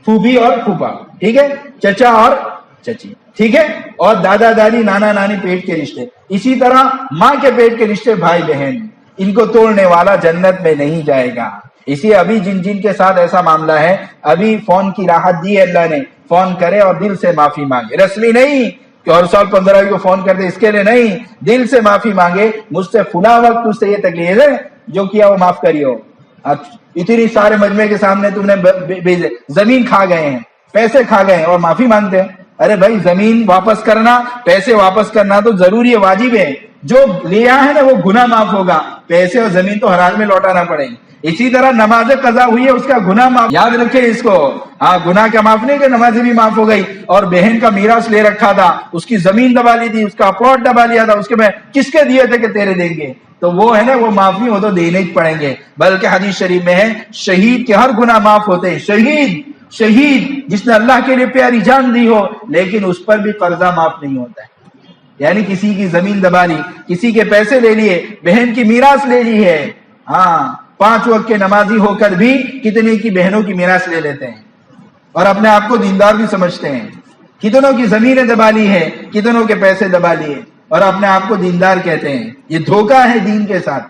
پھوپھی اور پھوپھا, ٹھیک ہے, چچا اور چچی, ٹھیک ہے, اور دادا دادی نانا نانی پیٹ کے رشتے. اسی طرح ماں کے پیٹ کے رشتے بھائی بہن, ان کو توڑنے والا جنت میں نہیں جائے گا. اسی ابھی جن کے ساتھ ایسا معاملہ ہے, ابھی فون کی راحت دی ہے اللہ نے, فون کرے اور دل سے معافی مانگے, رسمی نہیں کہ ہر سال 15 کو فون کر دے, اس کے لیے نہیں, دل سے معافی مانگے, مجھ سے فلاں وقت تجھ سے یہ تکلیف ہے, جو کیا وہ معاف کریو. اتنی سارے مجمع کے سامنے تم نے زمین کھا گئے ہیں, پیسے کھا گئے ہیں اور معافی مانگتے ہیں. ارے بھائی, زمین واپس کرنا, پیسے واپس کرنا تو ضروری ہے, واجب ہے. جو لیا ہے نا وہ گناہ معاف ہوگا, پیسے اور زمین تو ہر حال میں لوٹانا پڑے گا. اسی طرح نماز قضا ہوئی ہے, اس کا گناہ معاف, یاد رکھے اس کو. ہاں, گناہ کا معاف نہیں کہ نماز بھی معاف ہو گئی. اور بہن کا میراث لے رکھا تھا, اس کی زمین دبا لی تھی, اس کا پلاٹ دبا لیا تھا, اس کے میں کس کے دیے تھے کہ تیرے دیں گے, تو وہ ہے نا, وہ معافی ہو تو دینے ہی پڑیں گے. بلکہ حدیث شریف میں ہے شہید کے ہر گناہ معاف ہوتے ہیں. شہید جس نے اللہ کے لیے پیاری جان دی ہو, لیکن اس پر بھی قرضہ معاف نہیں ہوتا ہے. یعنی کسی کی زمین دبا لی, کسی کے پیسے لے لیے, بہن کی میراث لے لی ہے. ہاں, 5 وقت کے نمازی ہو کر بھی کتنے کی بہنوں کی میراث لے لیتے ہیں اور اپنے آپ کو دیندار بھی سمجھتے ہیں. کتنوں کی زمینیں دبا لی ہے, کتنوں کے پیسے دبا لیے اور اپنے آپ کو دیندار کہتے ہیں. یہ دھوکہ ہے دین کے ساتھ,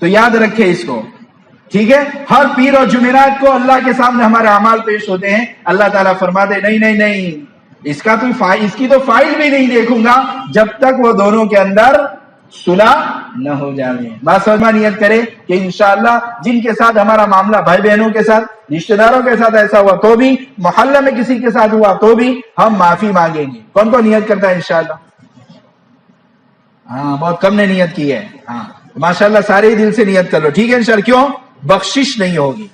تو یاد رکھے اس کو. ٹھیک ہے, ہر پیر اور جمعرات کو اللہ کے سامنے ہمارے اعمال پیش ہوتے ہیں. اللہ تعالیٰ فرماتے نہیں, اس کی تو فائل بھی نہیں دیکھوں گا جب تک وہ دونوں کے اندر صلح نہ ہو جائے. بات سمجھ نیت کرے کہ انشاءاللہ جن کے ساتھ ہمارا معاملہ, بھائی بہنوں کے ساتھ, رشتہ داروں کے ساتھ ایسا ہوا تو بھی, محلہ میں کسی کے ساتھ ہوا تو بھی ہم معافی مانگیں گے. کون کو نیت کرتا ہے انشاءاللہ؟ ہاں, بہت کم نے نیت کی ہے. ہاں, ماشاءاللہ سارے ہی دل سے نیت کر لو. ٹھیک ہے انشاءاللہ. کیوں؟ بخشش نہیں ہوگی.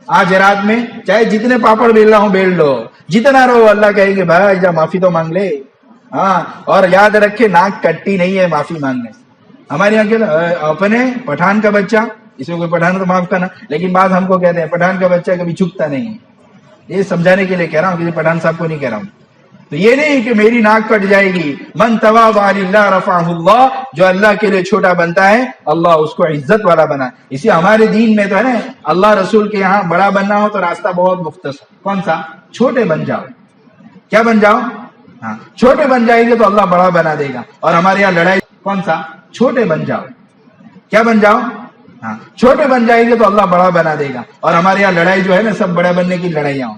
آج رات میں چاہے جتنے پاپڑ بیل رہا ہوں بیل لو, جتنا رہو, اللہ کہے گے بھائی جا معافی تو مانگ لے. ہاں, اور یاد رکھے ناک کٹی نہیں ہے معافی مانگنے سے. ہمارے یہاں کے اپنے پٹھان کا بچہ, اس میں کوئی پٹھان تو معاف کرنا, لیکن بعض ہم کو کہتے ہیں پٹھان کا بچہ کبھی جھکتا نہیں ہے. یہ سمجھانے کے لیے کہہ رہا ہوں, کسی پٹھان صاحب کو نہیں کہہ رہا ہوں. تو یہ نہیں کہ میری ناک کٹ جائے گی. من تواضع للہ رفعہ اللہ، جو اللہ کے لیے چھوٹا بنتا ہے اللہ اس کو عزت والا بنا. اسی ہمارے دین میں تو ہے نا، اللہ رسول کے یہاں بڑا بننا ہو تو راستہ بہت مختصر. کون سا؟ چھوٹے بن جاؤ. کیا بن جاؤ؟ ہاں چھوٹے بن جائیں گے تو اللہ بڑا بنا دے گا. اور ہمارے یہاں لڑائی کون سا؟ چھوٹے بن جاؤ. کیا بن جاؤ؟ ہاں چھوٹے بن جائیں گے تو اللہ بڑا بنا دے گا. اور ہمارے یہاں لڑائی جو ہے نا سب بڑے بننے کی لڑائیاں،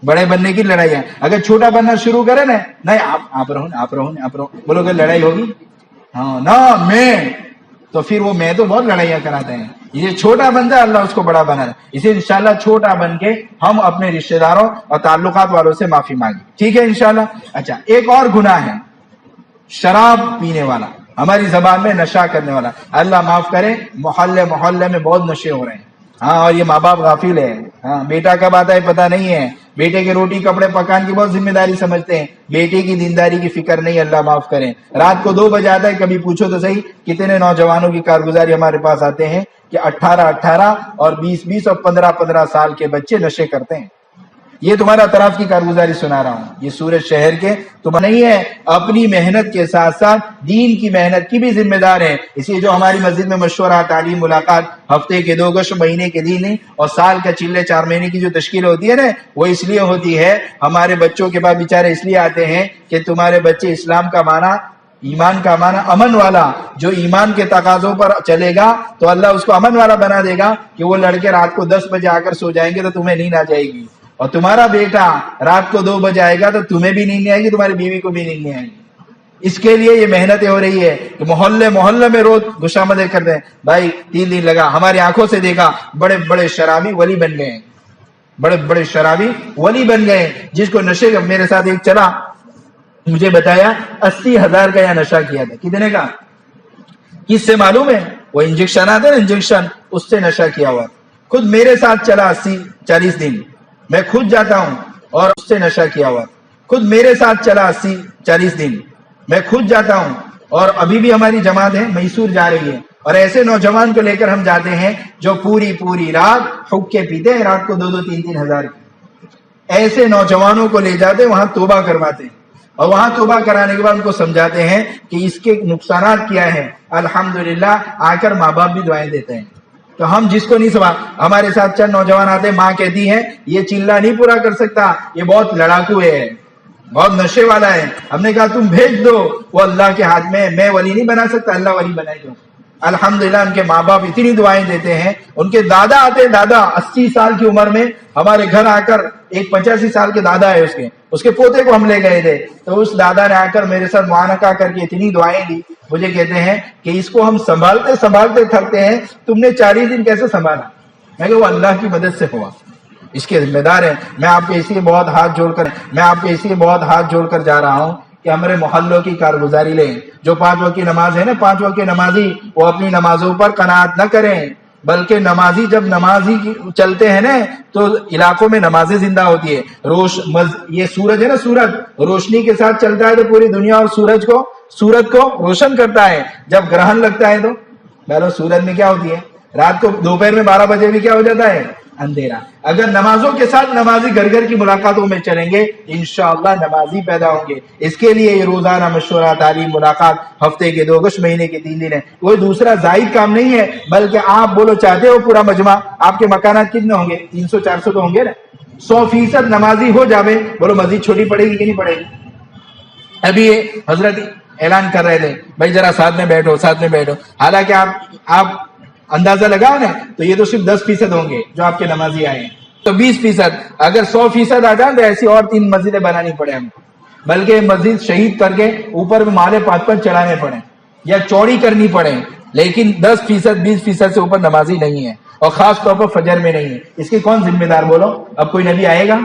بڑے بننے کی لڑائیاں. اگر چھوٹا بننا شروع کرے نا، نہیں آپ رہو بولو کہ لڑائی ہوگی. ہاں نا میں تو پھر وہ میں تو بہت لڑائیاں کراتے ہیں. یہ چھوٹا بن جائے اللہ اس کو بڑا بنا ہے. اسے انشاءاللہ چھوٹا بن کے ہم اپنے رشتہ داروں اور تعلقات والوں سے معافی مانگیں. ٹھیک ہے انشاءاللہ. اچھا ایک اور گناہ ہے شراب پینے والا، ہماری زبان میں نشہ کرنے والا. اللہ معاف کرے، محلے میں بہت نشے ہو رہے ہیں. ہاں اور یہ ماں باپ غافل ہے. ہاں بیٹا کب آتا ہے پتہ نہیں ہے. بیٹے کے روٹی کپڑے پکان کی بہت ذمہ داری سمجھتے ہیں، بیٹے کی دینداری کی فکر نہیں. اللہ معاف کرے. رات کو 2 بجے آتا ہے. کبھی پوچھو تو صحیح کتنے نوجوانوں کی کارگزاری ہمارے پاس آتے ہیں کہ 18 اور 20 اور 15 سال کے بچے نشے کرتے ہیں. یہ تمہارا طرف کی کارگزاری سنا رہا ہوں. یہ سورج شہر کے تم نہیں ہے، اپنی محنت کے ساتھ ساتھ دین کی محنت کی بھی ذمہ دار ہے. اس لیے جو ہماری مسجد میں مشورہ، تعلیم، ملاقات، ہفتے کے 2 گشت، مہینے کے دن اور سال کا چلے 4 مہینے کی جو تشکیل ہوتی ہے نا، وہ اس لیے ہوتی ہے ہمارے بچوں کے بعد بیچارے اس لیے آتے ہیں کہ تمہارے بچے اسلام کا معنی، ایمان کا معنی امن والا، جو ایمان کے تقاضوں پر چلے گا تو اللہ اس کو امن والا بنا دے گا کہ وہ لڑکے رات کو 10 بجے آ کر سو جائیں گے تو تمہیں نیند آ جائے گی. اور تمہارا بیٹا رات کو 2 بجے آئے گا تو تمہیں بھی نیند نہیں آئے گی، تمہاری بیوی کو بھی نیند نہیں آئے گی. اس کے لیے یہ محنتیں ہو رہی ہے کہ محلے میں روز گشامدیں کرتے ہیں. بھائی 3 دن لگا، ہماری آنکھوں سے دیکھا بڑے بڑے شرابی ولی بن گئے. بڑے شرابی ولی بن گئے. جس کو نشے کا، میرے ساتھ ایک چلا، مجھے بتایا 80,000 کا یہ نشہ کیا تھا. کتنے کا؟ کس سے معلوم ہے؟ وہ انجیکشن آتے نا، انجیکشن، اس سے نشہ کیا ہوا. خود میرے ساتھ چلا 80-40 دن، میں خود جاتا ہوں اور اس سے نشہ کیا ہوا. خود میرے ساتھ چلا 80-40 دن، میں خود جاتا ہوں. اور ابھی بھی ہماری جماعت ہے میسور جا رہی ہے، اور ایسے نوجوان کو لے کر ہم جاتے ہیں جو پوری رات حق کے پیتے ہیں، رات کو 2-3 ہزار. ایسے نوجوانوں کو لے جاتے وہاں توبہ کرواتے ہیں، اور وہاں توبہ کرانے کے بعد ان کو سمجھاتے ہیں کہ اس کے نقصانات کیا ہیں. الحمدللہ آ کر ماں باپ بھی دعائیں دیتے ہیں. تو ہم جس کو نہیں سمجھ، ہمارے ساتھ چند نوجوان آتے ہیں، ماں کہتی ہے یہ چلہ نہیں پورا کر سکتا، یہ بہت لڑاکو ہے، بہت نشے والا ہے. ہم نے کہا تم بھیج دو، وہ اللہ کے ہاتھ میں ولی نہیں بنا سکتا، اللہ ولی بنائے گا. الحمدللہ ان کے ماں باپ اتنی دعائیں دیتے ہیں. ان کے دادا آتے، دادا 80 سال کی عمر میں ہمارے گھر آ کر، ایک 85 سال کے دادا ہے، اس کے پوتے کو ہم لے گئے تھے. تو اس دادا نے آ کر میرے ساتھ معانقہ کر کے اتنی دعائیں دی. مجھے کہتے ہیں کہ اس کو ہم سنبھالتے تھکتے ہیں، تم نے 40 دن کیسے سنبھالا؟ میں کہ وہ اللہ کی مدد سے ہوا، اس کے ذمہ دار ہیں. میں آپ کے اس لیے بہت ہاتھ جوڑ کر جا رہا ہوں کہ ہمارے محلوں کی کارگزاری لیں. جو 5 وقت کی نماز ہے نا، 5 وقت کی نمازی، وہ اپنی نمازوں پر قناعت نہ کریں، بلکہ نمازی جب نمازی چلتے ہیں نا تو علاقوں میں نمازیں زندہ ہوتی ہے. یہ سورج ہے نا، سورج روشنی کے ساتھ چلتا ہے تو پوری دنیا اور سورج کو روشن کرتا ہے. جب گرہن لگتا ہے تو بہلو سورج میں کیا ہوتی ہے، رات کو دوپہر میں 12 بجے بھی کیا ہو جاتا ہے، اندھیرا. اگر نمازوں کے ساتھ نمازی گھر کی ملاقاتوں میں چلیں گے انشاءاللہ نمازی پیدا ہوں گے. اس کے لیے یہ روزانہ مشورہ، تعلیم، ملاقات، ہفتے کے 2 گشت، مہینے کے 3 دن ہے. کوئی دوسرا زائد کام نہیں ہے، بلکہ آپ بولو چاہتے ہو پورا مجمع، آپ کے مکانات کتنے ہوں گے؟ 300-400 تو ہوں گے نا. 100% نمازی ہو جاوے، بولو مسجد چھوٹی پڑے گی کہ نہیں پڑے گی؟ ابھی حضرت اعلان کر رہے تھے بھائی ذرا ساتھ میں بیٹھو. حالانکہ آپ اندازہ لگاؤ نا تو یہ تو صرف 10% ہوں گے جو آپ کے نمازی آئے ہیں. تو 20%، اگر 100% آ جائیں تو ایسی اور 3 مسجدیں بنانی پڑے ہم کو، بلکہ مسجد شہید کر کے اوپر میں مالے 5 چڑھانے پڑے یا چوڑی کرنی پڑے. لیکن 10%، 20% سے اوپر نمازی نہیں ہے، اور خاص طور پر فجر میں نہیں ہے. اس کی کون ذمہ دار بولو؟ اب کوئی نبی آئے گا؟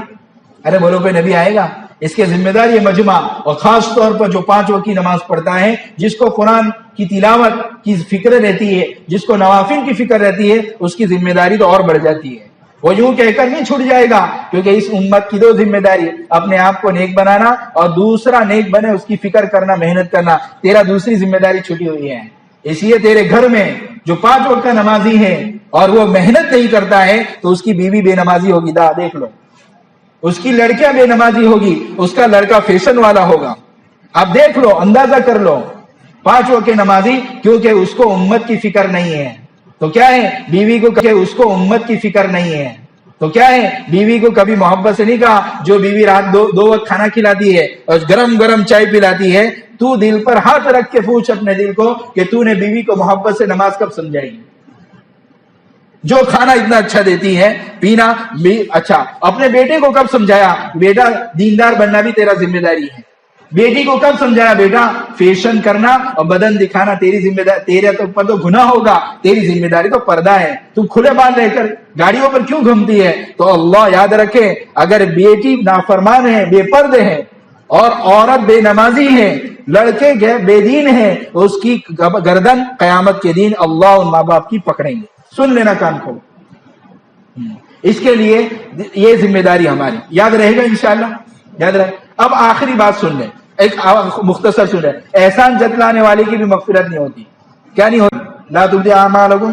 ارے بولو کوئی نبی آئے گا؟ اس کے ذمہ دار یہ مجمع، اور خاص طور پر جو 5 وقت کی نماز پڑھتا ہے، جس کو قرآن کی تلاوت کی فکر رہتی ہے، جس کو نوافل کی فکر رہتی ہے، اس کی ذمہ داری تو اور بڑھ جاتی ہے. وہ یوں کہہ کر نہیں چھوٹ جائے گا، کیونکہ اس امت کی 2 ذمہ داری، اپنے آپ کو نیک بنانا اور دوسرا نیک بنے اس کی فکر کرنا، محنت کرنا. تیرا دوسری ذمہ داری چھوٹی ہوئی ہے. اس لیے تیرے گھر میں جو 5 وقت کا نمازی ہے اور وہ محنت نہیں کرتا ہے تو اس کی بیوی بے نمازی ہوگی. دیکھ لو اس کی لڑکیاں بے نمازی ہوگی، اس کا لڑکا فیشن والا ہوگا. آپ دیکھ لو، اندازہ کر لو. 5 وقت نمازی کیونکہ اس کو امت کی فکر نہیں ہے. تو کیا ہے بیوی کو کہ اس کو امت کی فکر نہیں ہے. تو کیا ہے بیوی کو کبھی محبت سے نہیں کہا. جو بیوی رات 2 وقت کھانا کھلاتی ہے اور گرم گرم چائے پلاتی ہے، تو دل پر ہاتھ رکھ کے پوچھ اپنے دل کو کہ تو نے بیوی کو محبت سے نماز کب سمجھائی. جو کھانا اتنا اچھا دیتی ہے، پینا بھی اچھا، اپنے بیٹے کو کب سمجھایا بیٹا دیندار بننا بھی تیرا ذمہ داری ہے. بیٹی کو کب سمجھایا بیٹا فیشن کرنا اور بدن دکھانا تیری ذمہ داری، تیرے اوپر تو گناہ ہوگا، تیری ذمہ داری تو پردہ ہے. تو کھلے بال رہ کر گاڑیوں پر کیوں گھومتی ہے؟ تو اللہ یاد رکھے، اگر بیٹی نافرمان ہے، بے پردے ہے، اور عورت بے نمازی ہے، لڑکے بے دین ہے، اس کی گردن قیامت کے دن اللہ ان ماں باپ کی پکڑیں گے. سن لینا کان کھول. اس کے لیے یہ ذمہ داری ہماری. یاد رہے گا انشاءاللہ، یاد رہے. اب آخری بات سن لیں، ایک مختصر سن لیں. احسان جتلانے والے کی بھی مغفرت نہیں ہوتی. کیا نہیں ہوتی؟ لا تبدی اعمالکم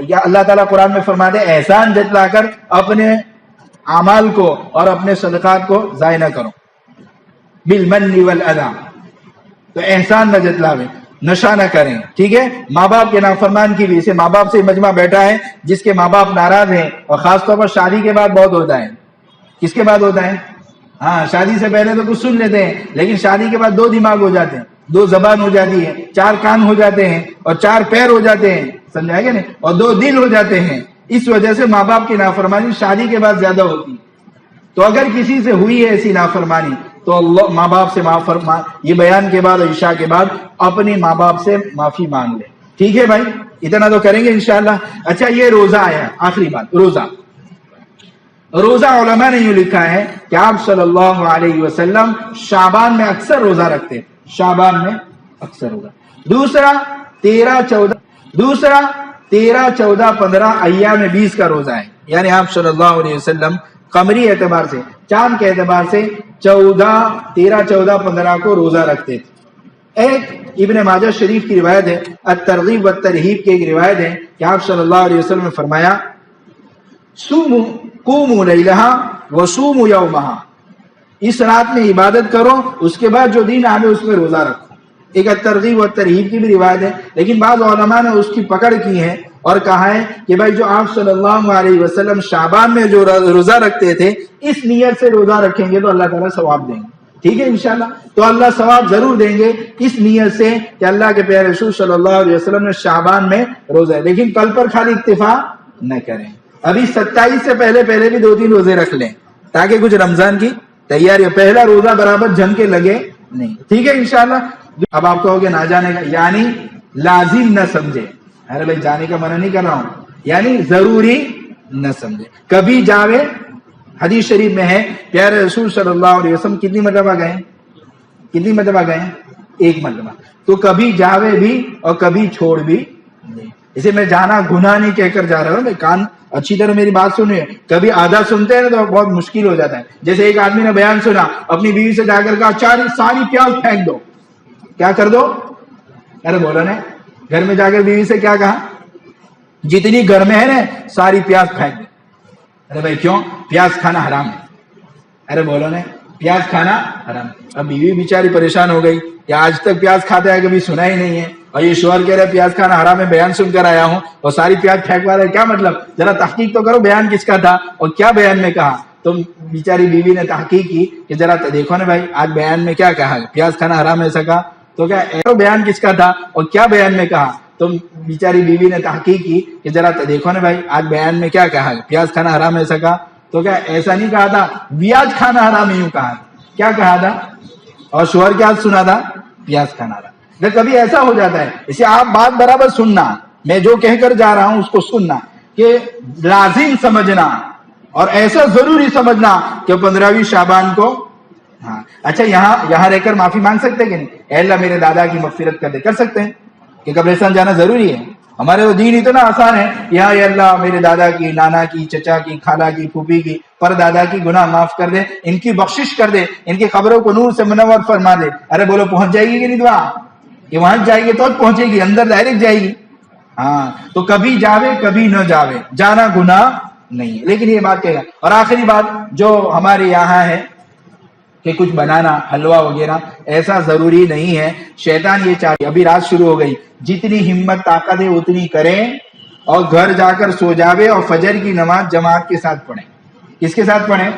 یا اللہ تعالیٰ قرآن میں فرماتے ہیں احسان جتلا کر اپنے اعمال کو اور اپنے صدقات کو ضائع نہ کرو. بالمن والاذی، تو احسان نہ جتلاویں، نشہ نہ کریں. ٹھیک ہے، ماں باپ کے نافرمان کی بھی، اسے ماں باپ سے مجمع بیٹھا ہے جس کے ماں باپ ناراض ہیں، اور خاص طور پر شادی کے بعد بہت ہوتا ہے. کس کے بعد ہوتا ہے؟ ہاں، شادی سے پہلے تو کچھ سن لیتے ہیں، لیکن شادی کے بعد 2 دماغ ہو جاتے ہیں، 2 زبان ہو جاتی ہے، 4 کان ہو جاتے ہیں، اور 4 پیر ہو جاتے ہیں. سمجھا گیا نہیں؟ اور 2 دل ہو جاتے ہیں. اس وجہ سے ماں باپ کی نافرمانی شادی کے بعد زیادہ ہوتی ہے. تو اگر کسی سے ہوئی ہے ایسی نافرمانی تو اللہ ماں باپ سے یہ بیان کے بعد عشاء کے بعد اپنے ماں باپ سے معافی مانگ لے. ٹھیک ہے بھائی، اتنا تو کریں گے انشاءاللہ. اچھا، یہ روزہ آیا، آخری بات. روزہ علماء نے یوں لکھا ہے کہ آپ صلی اللہ علیہ وسلم شعبان میں اکثر روزہ رکھتے. شعبان میں اکثر روزہ. دوسرا 13، 14، 15 ایام 20 کا روزہ ہے. یعنی آپ صلی اللہ علیہ وسلم قمری اعتبار سے، چاند کے اعتبار سے 13، 14، 15 کو روزہ رکھتے تھے. ایک ابن ماجہ شریف کی روایت ہے، الترغیب والترہیب کی ایک روایت ہے کہ آپ صلی اللہ علیہ وسلم نے فرمایا قوموا لیلہا وصوموا یومہا، اس رات میں عبادت کرو، اس کے بعد جو دن آئے اس میں روزہ رکھو. ایک الترغیب والترہیب کی بھی روایت ہے، لیکن بعض علماء نے اس کی پکڑ کی ہے اور کہا ہے کہ بھائی جو آپ صلی اللہ علیہ وسلم شعبان میں جو روزہ رکھتے تھے، اس نیت سے روزہ رکھیں گے تو اللہ تعالیٰ ثواب دیں گے. ٹھیک ہے انشاءاللہ، تو اللہ ثواب ضرور دیں گے اس نیت سے کہ اللہ کے پیارے رسول صلی اللہ علیہ وسلم نے شعبان میں روزہ ہے. لیکن کل پر خالی اکتفا نہ کریں، ابھی 27 سے پہلے بھی 2-3 روزے رکھ لیں تاکہ کچھ رمضان کی تیاری ہو. پہلا روزہ برابر جم کے لگے نہیں. ٹھیک ہے انشاءاللہ. اب آپ کہو گے نہ جانے کا، یعنی لازم نہ سمجھے. ارے بھائی جانے کا منع نہیں کر رہا ہوں، یعنی ضروری نہ سمجھے. کبھی جاوے، حدیث شریف میں ہے پیارے رسول صلی اللہ علیہ وسلم کتنی مرتبہ گئے؟ 1 مرتبہ. تو کبھی جاوے بھی اور کبھی چھوڑ بھی نہیں. اسے میں جانا گناہ نہیں کہہ کر جا رہا ہوں. میں کان اچھی طرح میری بات سنیے. کبھی آدھا سنتے ہیں تو بہت مشکل ہو جاتا ہے. جیسے ایک آدمی نے بیان سنا، اپنی بیوی سے جا کر کہا ساری پیاز پھینک دو. کیا کر دو؟ ارے بولا نا، گھر میں جا کر بیوی سے کیا کہا؟ جتنی گھر میں ہے نا ساری پیاز پھینک دو. ارے بھائی کیوں؟ پیاز کھانا حرام ہے. ارے بولو نا، پیاز کھانا حرام. اب بیوی بیچاری پریشان ہو گئی، یا آج تک پیاز کھاتا ہے کبھی سنا ہی نہیں ہے، اور یہ شوہر کہہ رہا ہے پیاز کھانا حرام ہے، بیان سن کر آیا ہوں اور ساری پیاز پھینکوا رہا ہے. کیا مطلب؟ ذرا تحقیق تو کرو بیان کس کا تھا اور کیا بیان میں کہا. تو بیچاری بیوی نے تحقیق کی کہ ذرا دیکھو نا بھائی آج بیان میں کیا کہا، پیاز کھانا حرام ایسا کہا. تو کیا بیان کس کا تھا اور کیا بیان میں کہا. تو بیچاری بیوی نے تحقیق کی کہ ذرا دیکھو نا بھائی آج بیان میں کیا کہا، پیاز کھانا حرام ایسا کہا. تو کیا ایسا نہیں کہا تھا پیاز کھانا حرام یوں کہا، کیا کہا تھا؟ اور شوہر کیا سنا تھا؟ پیاز کھانا حرام. کبھی ایسا ہو جاتا ہے، اسے آپ بات برابر سننا، میں جو کہہ کر جا رہا ہوں اس کو سننا، کہ لازم سمجھنا اور ایسا ضروری سمجھنا کہ 15ویں شعبان کو. ہاں اچھا، یہاں رہ کر معافی مانگ سکتے کہ نہیں؟ اے اللہ میرے دادا کی مغفرت کر دے، کر سکتے ہیں کہ قبرستان جانا ضروری ہے؟ ہمارے تو دین اتنا آسان ہے، یا اللہ میرے دادا کی، نانا کی، چچا کی، خالہ کی، پھوپھی کی، پر دادا کی گناہ معاف کر دے، ان کی بخشش کر دے، ان کی قبروں کو نور سے منور فرما دے. ارے بولو پہنچ جائے گی کہ نہیں دعا؟ کہ وہاں جائے گی تو پہنچے گی، اندر ڈائریکٹ جائے گی. ہاں تو کبھی جاوے کبھی نہ جاوے، جانا گناہ نہیں ہے، لیکن یہ بات کہے گا۔ اور آخری بات جو ہمارے یہاں ہے کہ کچھ بنانا حلوہ وغیرہ ایسا ضروری نہیں ہے، شیطان یہ چاہے ابھی رات شروع ہو گئی، جتنی ہمت طاقت ہے اتنی کریں اور گھر جا کر سو جاوے اور فجر کی نماز جماعت کے ساتھ پڑھیں۔ کس کے ساتھ پڑھیں؟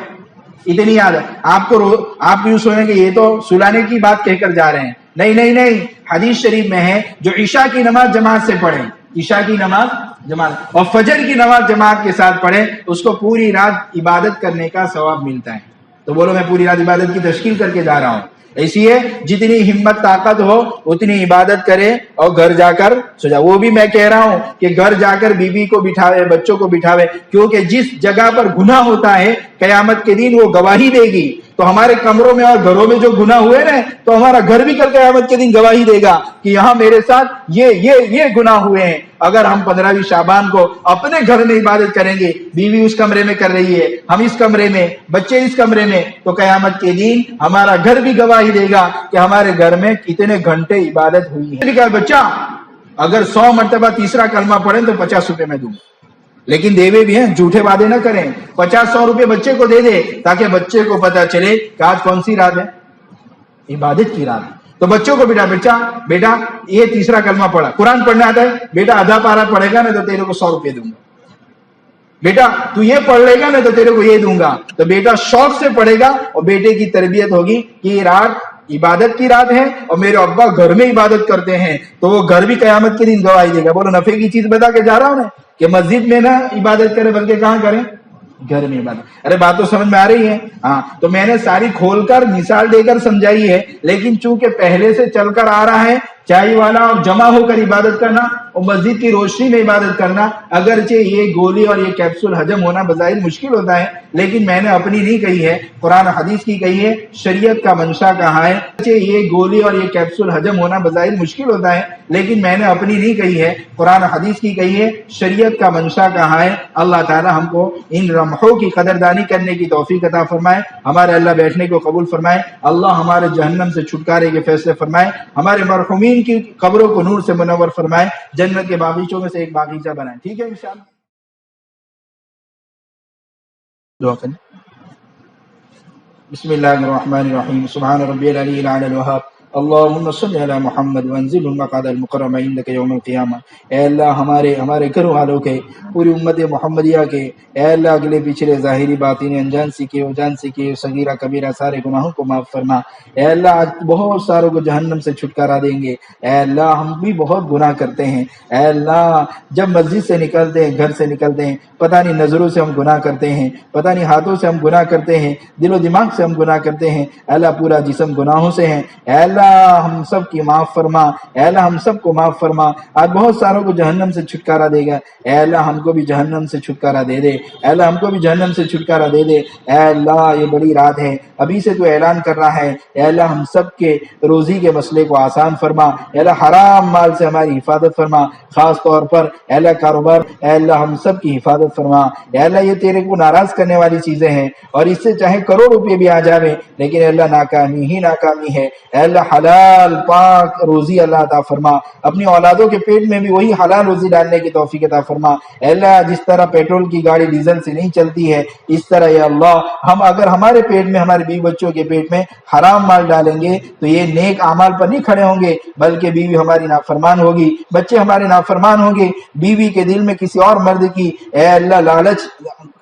اتنی یاد ہے آپ کو، آپ یوں سوئیں کہ یہ تو سلانے کی بات کہہ کر جا رہے ہیں، نہیں نہیں نہیں، حدیث شریف میں ہے جو عشاء کی نماز جماعت سے پڑھیں، عشاء کی نماز جماعت اور فجر کی نماز جماعت کے ساتھ پڑھیں، اس کو پوری رات عبادت کرنے کا ثواب ملتا ہے۔ تو بولو میں پوری رات عبادت کی تشکیل کر کے جا رہا ہوں، اس لیے جتنی ہمت طاقت ہو اتنی عبادت کرے اور گھر جا کر سو جا۔ وہ بھی میں کہہ رہا ہوں کہ گھر جا کر بیوی کو بٹھاوے، بچوں کو بٹھاوے، کیونکہ جس جگہ پر گناہ ہوتا ہے قیامت کے دن وہ گواہی دے گی۔ تو ہمارے کمروں میں اور گھروں میں جو گناہ ہوئے نا، تو ہمارا گھر بھی کل قیامت کے دن گواہی دے گا کہ یہاں میرے ساتھ یہ گناہ ہوئے ہیں۔ اگر ہم 15ویں شعبان کو اپنے گھر میں عبادت کریں گے، بیوی اس کمرے میں کر رہی ہے، ہم اس کمرے میں، بچے اس کمرے میں، تو قیامت کے دن ہمارا گھر بھی گواہی دے گا کہ ہمارے گھر میں کتنے گھنٹے عبادت ہوئی ہے۔ بچہ اگر 100 مرتبہ تیسرا کلمہ پڑھیں تو 50 روپے میں دوں گا، لیکن دیوے بھی ہیں، جھوٹے وعدے نہ کریں۔ 50-100 روپے بچے کو دے دے تاکہ بچے کو پتا چلے کہ آج کون سی رات ہے، عبادت کی رات ہے۔ تو بچوں کو بیٹا یہ تیسرا کلمہ پڑھا، قرآن پڑھنا آتا ہے بیٹا، آدھا پارا پڑھے گا نا تو تیرے کو 100 روپے دوں گا، بیٹا تو یہ پڑھ لے گا نا تو تیرے کو یہ دوں گا۔ تو بیٹا شوق سے پڑھے گا اور بیٹے کی تربیت ہوگی کہ یہ رات عبادت کی رات ہے اور میرے ابا گھر میں عبادت کرتے ہیں، تو وہ گھر بھی قیامت کے دن گواہی دے گا۔ بولو نفع کی چیز بتا کے جا رہا ہوں نا کہ مسجد میں نہ عبادت کرے بلکہ کہاں کریں؟ گھر میں عبادت۔ ارے بات تو سمجھ میں آ رہی ہے؟ ہاں، تو میں نے ساری کھول کر مثال دے کر سمجھائی ہے، لیکن چونکہ پہلے سے چل کر آ رہا ہے چائے والا اور جمع ہو کر عبادت کرنا اور مسجد کی روشنی میں عبادت کرنا، اگرچہ یہ گولی اور یہ کیپسول ہجم ہونا بظاہر مشکل ہوتا ہے، لیکن میں نے اپنی نہیں کہی ہے، قرآن حدیث کی کہی ہے، شریعت کا منشا کہا ہے۔ یہ گولی اور یہ کیپسول ہجم ہونا بظاہر مشکل ہوتا ہے، لیکن میں نے اپنی نہیں کہی ہے، قرآن حدیث کی کہی ہے، شریعت کا منشا کہا ہے۔ اللہ تعالی ہم کو ان لمحوں کی قدردانی کرنے کی توفیق عطا فرمائے، ہمارے اللہ بیٹھنے کو قبول فرمائے، اللہ ہمارے جہنم سے چھٹکارے کے فیصلے فرمائے، ہمارے مرحومین کی قبروں کو نور سے منور فرمائے، جنت کے باغیچوں میں سے ایک باغیچہ بنائے۔ ٹھیک ہے انشاءاللہ، دعا کریں۔ بسم اللہ الرحمن الرحیم، سبحان ربی العلی الاعلی الوہاب، اللہم صلی علی محمد وانزل المقعد المکرم عندک یوم القیامہ۔ اے اللہ ہمارے گھر والوں کے، پوری امت محمدیہ کے، اے اللہ اگلے پچھلے ظاہری باطنی انجان سیکھے و جان سیکھے صغیرہ کبیرہ سارے گناہوں کو معاف فرما۔ اے اللہ آج بہت ساروں کو جہنم سے چھٹکارا دیں گے۔ اے اللہ ہم بھی بہت گناہ کرتے ہیں، اے اللہ جب مسجد سے نکلتے ہیں، گھر سے نکلتے ہیں، پتہ نہیں نظروں سے ہم گناہ کرتے ہیں، پتہ نہیں ہاتھوں سے ہم گناہ کرتے ہیں، دل و دماغ سے ہم گناہ کرتے ہیں، اے اللہ پورا جسم گناہوں سے ہے۔ اے اللہ ہم سب کی معاف فرما، اے اللہ ہم سب کو معاف فرما۔ آج بہت ساروں کو جہنم سے چھٹکارا دے گا، اے اللہ ہم کو بھی جہنم سے چھٹکارا دے دے، اے اللہ ہم کو بھی جہنم سے چھٹکارا دے دے۔ اے اللہ یہ بڑی رات ہے، ابھی سے تو اعلان کر رہا ہے، اے اللہ ہم سب کے روزی کے مسئلے کو آسان فرما، اے اللہ حرام مال سے ہماری حفاظت فرما، خاص طور پر اے اللہ کاروبار، اے اللہ ہم سب کی حفاظت فرما۔ اے اللہ یہ تیرے کو ناراض کرنے والی چیزیں ہیں اور اس سے چاہے کروڑ روپے بھی آ جاوے لیکن اے اللہ ناکامی ہی ناکامی ہے۔ اے اللہ حلال پاک روزی اللہ عطا فرما، اپنی اولادوں کے پیٹ میں بھی وہی حلال روزی ڈالنے کی توفیق عطا فرما۔ اے اللہ جس طرح پیٹرول کی گاڑی ڈیزل سے نہیں چلتی ہے، اس طرح یا اللہ ہم اگر ہمارے پیٹ میں، ہمارے بیوی بچوں کے پیٹ میں حرام مال ڈالیں گے تو یہ نیک اعمال پر نہیں کھڑے ہوں گے، بلکہ بیوی ہماری نافرمان ہوگی، بچے ہمارے نافرمان ہوں گے، بیوی کے دل میں کسی اور مرد کی اے اللہ لالچ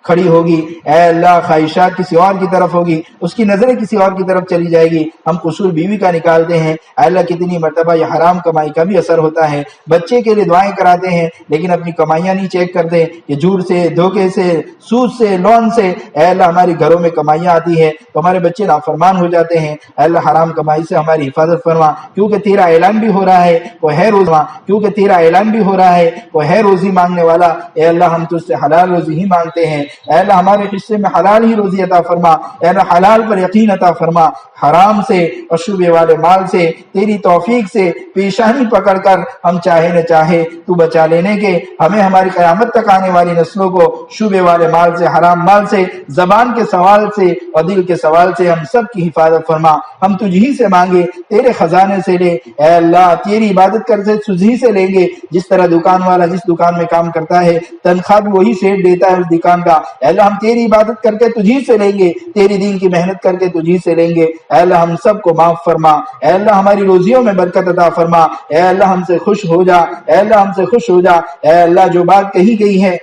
کھڑی ہوگی، اے اللہ خواہشات کسی اور کی طرف ہوگی، اس کی نظریں کسی اور کی طرف چلی جائے گی، ہم قصور بیوی کا نکالتے ہیں۔ اے اللہ کتنی مرتبہ یہ حرام کمائی کا بھی اثر ہوتا ہے، بچے کے لیے دعائیں کراتے ہیں لیکن اپنی کمائیاں نہیں چیک کرتے، یہ جھوٹ سے، دھوکے سے، سود سے، لون سے اے اللہ ہمارے گھروں میں کمائیاں آتی ہے تو ہمارے بچے نافرمان ہو جاتے ہیں۔ اے اللہ حرام کمائی سے ہماری حفاظت فرما، کیونکہ تیرا اعلان بھی ہو رہا ہے وہ ہے روزی، کیونکہ تیرا اعلان بھی ہو رہا ہے وہ ہے روزی مانگنے والا۔ اے اللہ ہم تجھ سے حلال روزی ہی مانگتے ہیں، اے اللہ ہمارے حصے میں حلال ہی روزی عطا فرما، اے اللہ حلال پر یقین عطا فرما، حرام سے اور شبے والے مال سے تیری توفیق سے پیشانی پکڑ کر ہم چاہے نہ چاہے تو بچا لینے کے ہمیں ہماری قیامت تک آنے والی نسلوں کو شبے والے مال سے، حرام مال سے، زبان کے سوال سے اور دل کے سوال سے ہم سب کی حفاظت فرما۔ ہم تجھ ہی سے مانگے، تیرے خزانے سے لے اے اللہ، تیری عبادت کرتے تجھ ہی سے لیں گے، جس طرح دکان والا جس دکان میں کام کرتا ہے تنخواہ بھی وہی سیٹ دیتا ہے اس دکان کا۔ اے اللہ ہم تیری عبادت کر کے تجھ ہی سے لیں گے، تیری دین کی محنت کر کے تجھ ہی سے لیں گے۔ اے اللہ ہم سب کو معاف فرما، اے اللہ ہماری روزیوں میں برکت عطا فرما، اے اللہ ہم سے خوش ہو جا، اے اللہ ہم سے خوش ہو جا۔ اے اللہ جو بات کہی گئی ہے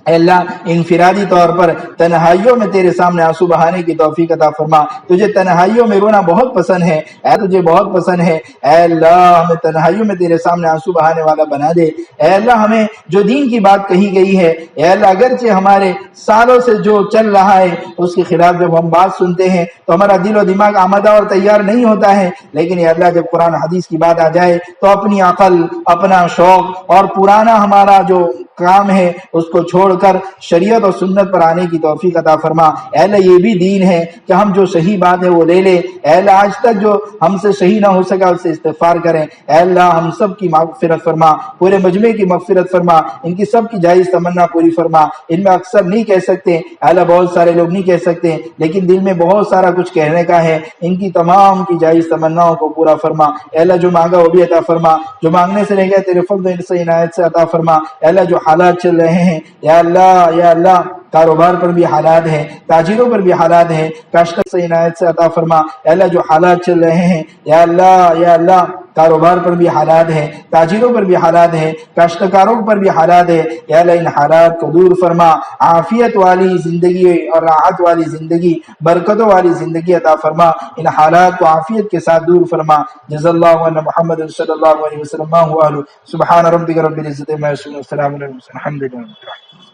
اے اللہ انفرادی طور پر تنہائیوں میں تیرے سامنے آنسو بہانے کی توفیق عطا فرما۔ تجھے تنہائیوں میں رونا بہت پسند ہے، اے تجھے بہت پسند ہے۔ اے اللہ ہمیں تنہائیوں میں تیرے سامنے آنسو بہانے والا بنا دے۔ اے اللہ ہمیں جو دین کی بات کہی گئی ہے اے اللہ اگرچہ ہمارے سالوں سے جو چل رہا ہے اس کے خلاف جب ہم بات سنتے ہیں تو ہمارا دل و دماغ آمادہ اور تیار نہیں ہوتا ہے، لیکن اے اللہ جب قرآن حدیث کی بات آ جائے تو اپنی عقل، اپنا شوق اور پرانا ہمارا جو کام ہے اس کو چھوڑ کر شریعت اور سنت پر آنے کی توفیق عطا فرما۔ اے اللہ یہ بھی دین ہے کہ ہم جو صحیح بات ہے وہ لے لیں۔ اے اللہ آج تک جو ہم سے صحیح نہ ہو سکا اس سے استغفار کریں۔ اے اللہ ہم سب کی مغفرت فرما، پورے مجمع کی مغفرت فرما، ان کی سب کی جائز تمنا پوری فرما۔ ان میں اکثر نہیں کہہ سکتے اے اللہ، بہت سارے لوگ نہیں کہہ سکتے، لیکن دل میں بہت سارا کچھ کہنے کا ہے، ان کی تمام کی جائز تمناؤں کو پورا فرما۔ اے اللہ جو مانگا وہ بھی عطا فرما، جو مانگنے سے رہ گیا تیرے فضل و عنایت سے عطا فرما۔ اے اللہ جو حالات چل رہے ہیں یا اللہ کاروبار پر بھی حالات ہیں، تاجروں پر بھی حالات ہیں، کاشتکار سے عنایت سے عطا فرما۔ اے اللہ جو حالات چل رہے ہیں یا اللہ کاروبار پر بھی حالات ہیں، تاجروں پر بھی حالات ہیں، کاشتکاروں پر بھی حالات ہیں، یا اللہ ان حالات کو دور فرما، عافیت والی زندگی اور راحت والی زندگی، برکتوں والی زندگی عطا فرما، ان حالات کو عافیت کے ساتھ دور فرما۔ جزا اللہ عنا محمد صلی اللہ علیہ وسلم۔ سبحان ربک رب العزت عما یصفون، والسلام علی المرسلین، الحمد للہ۔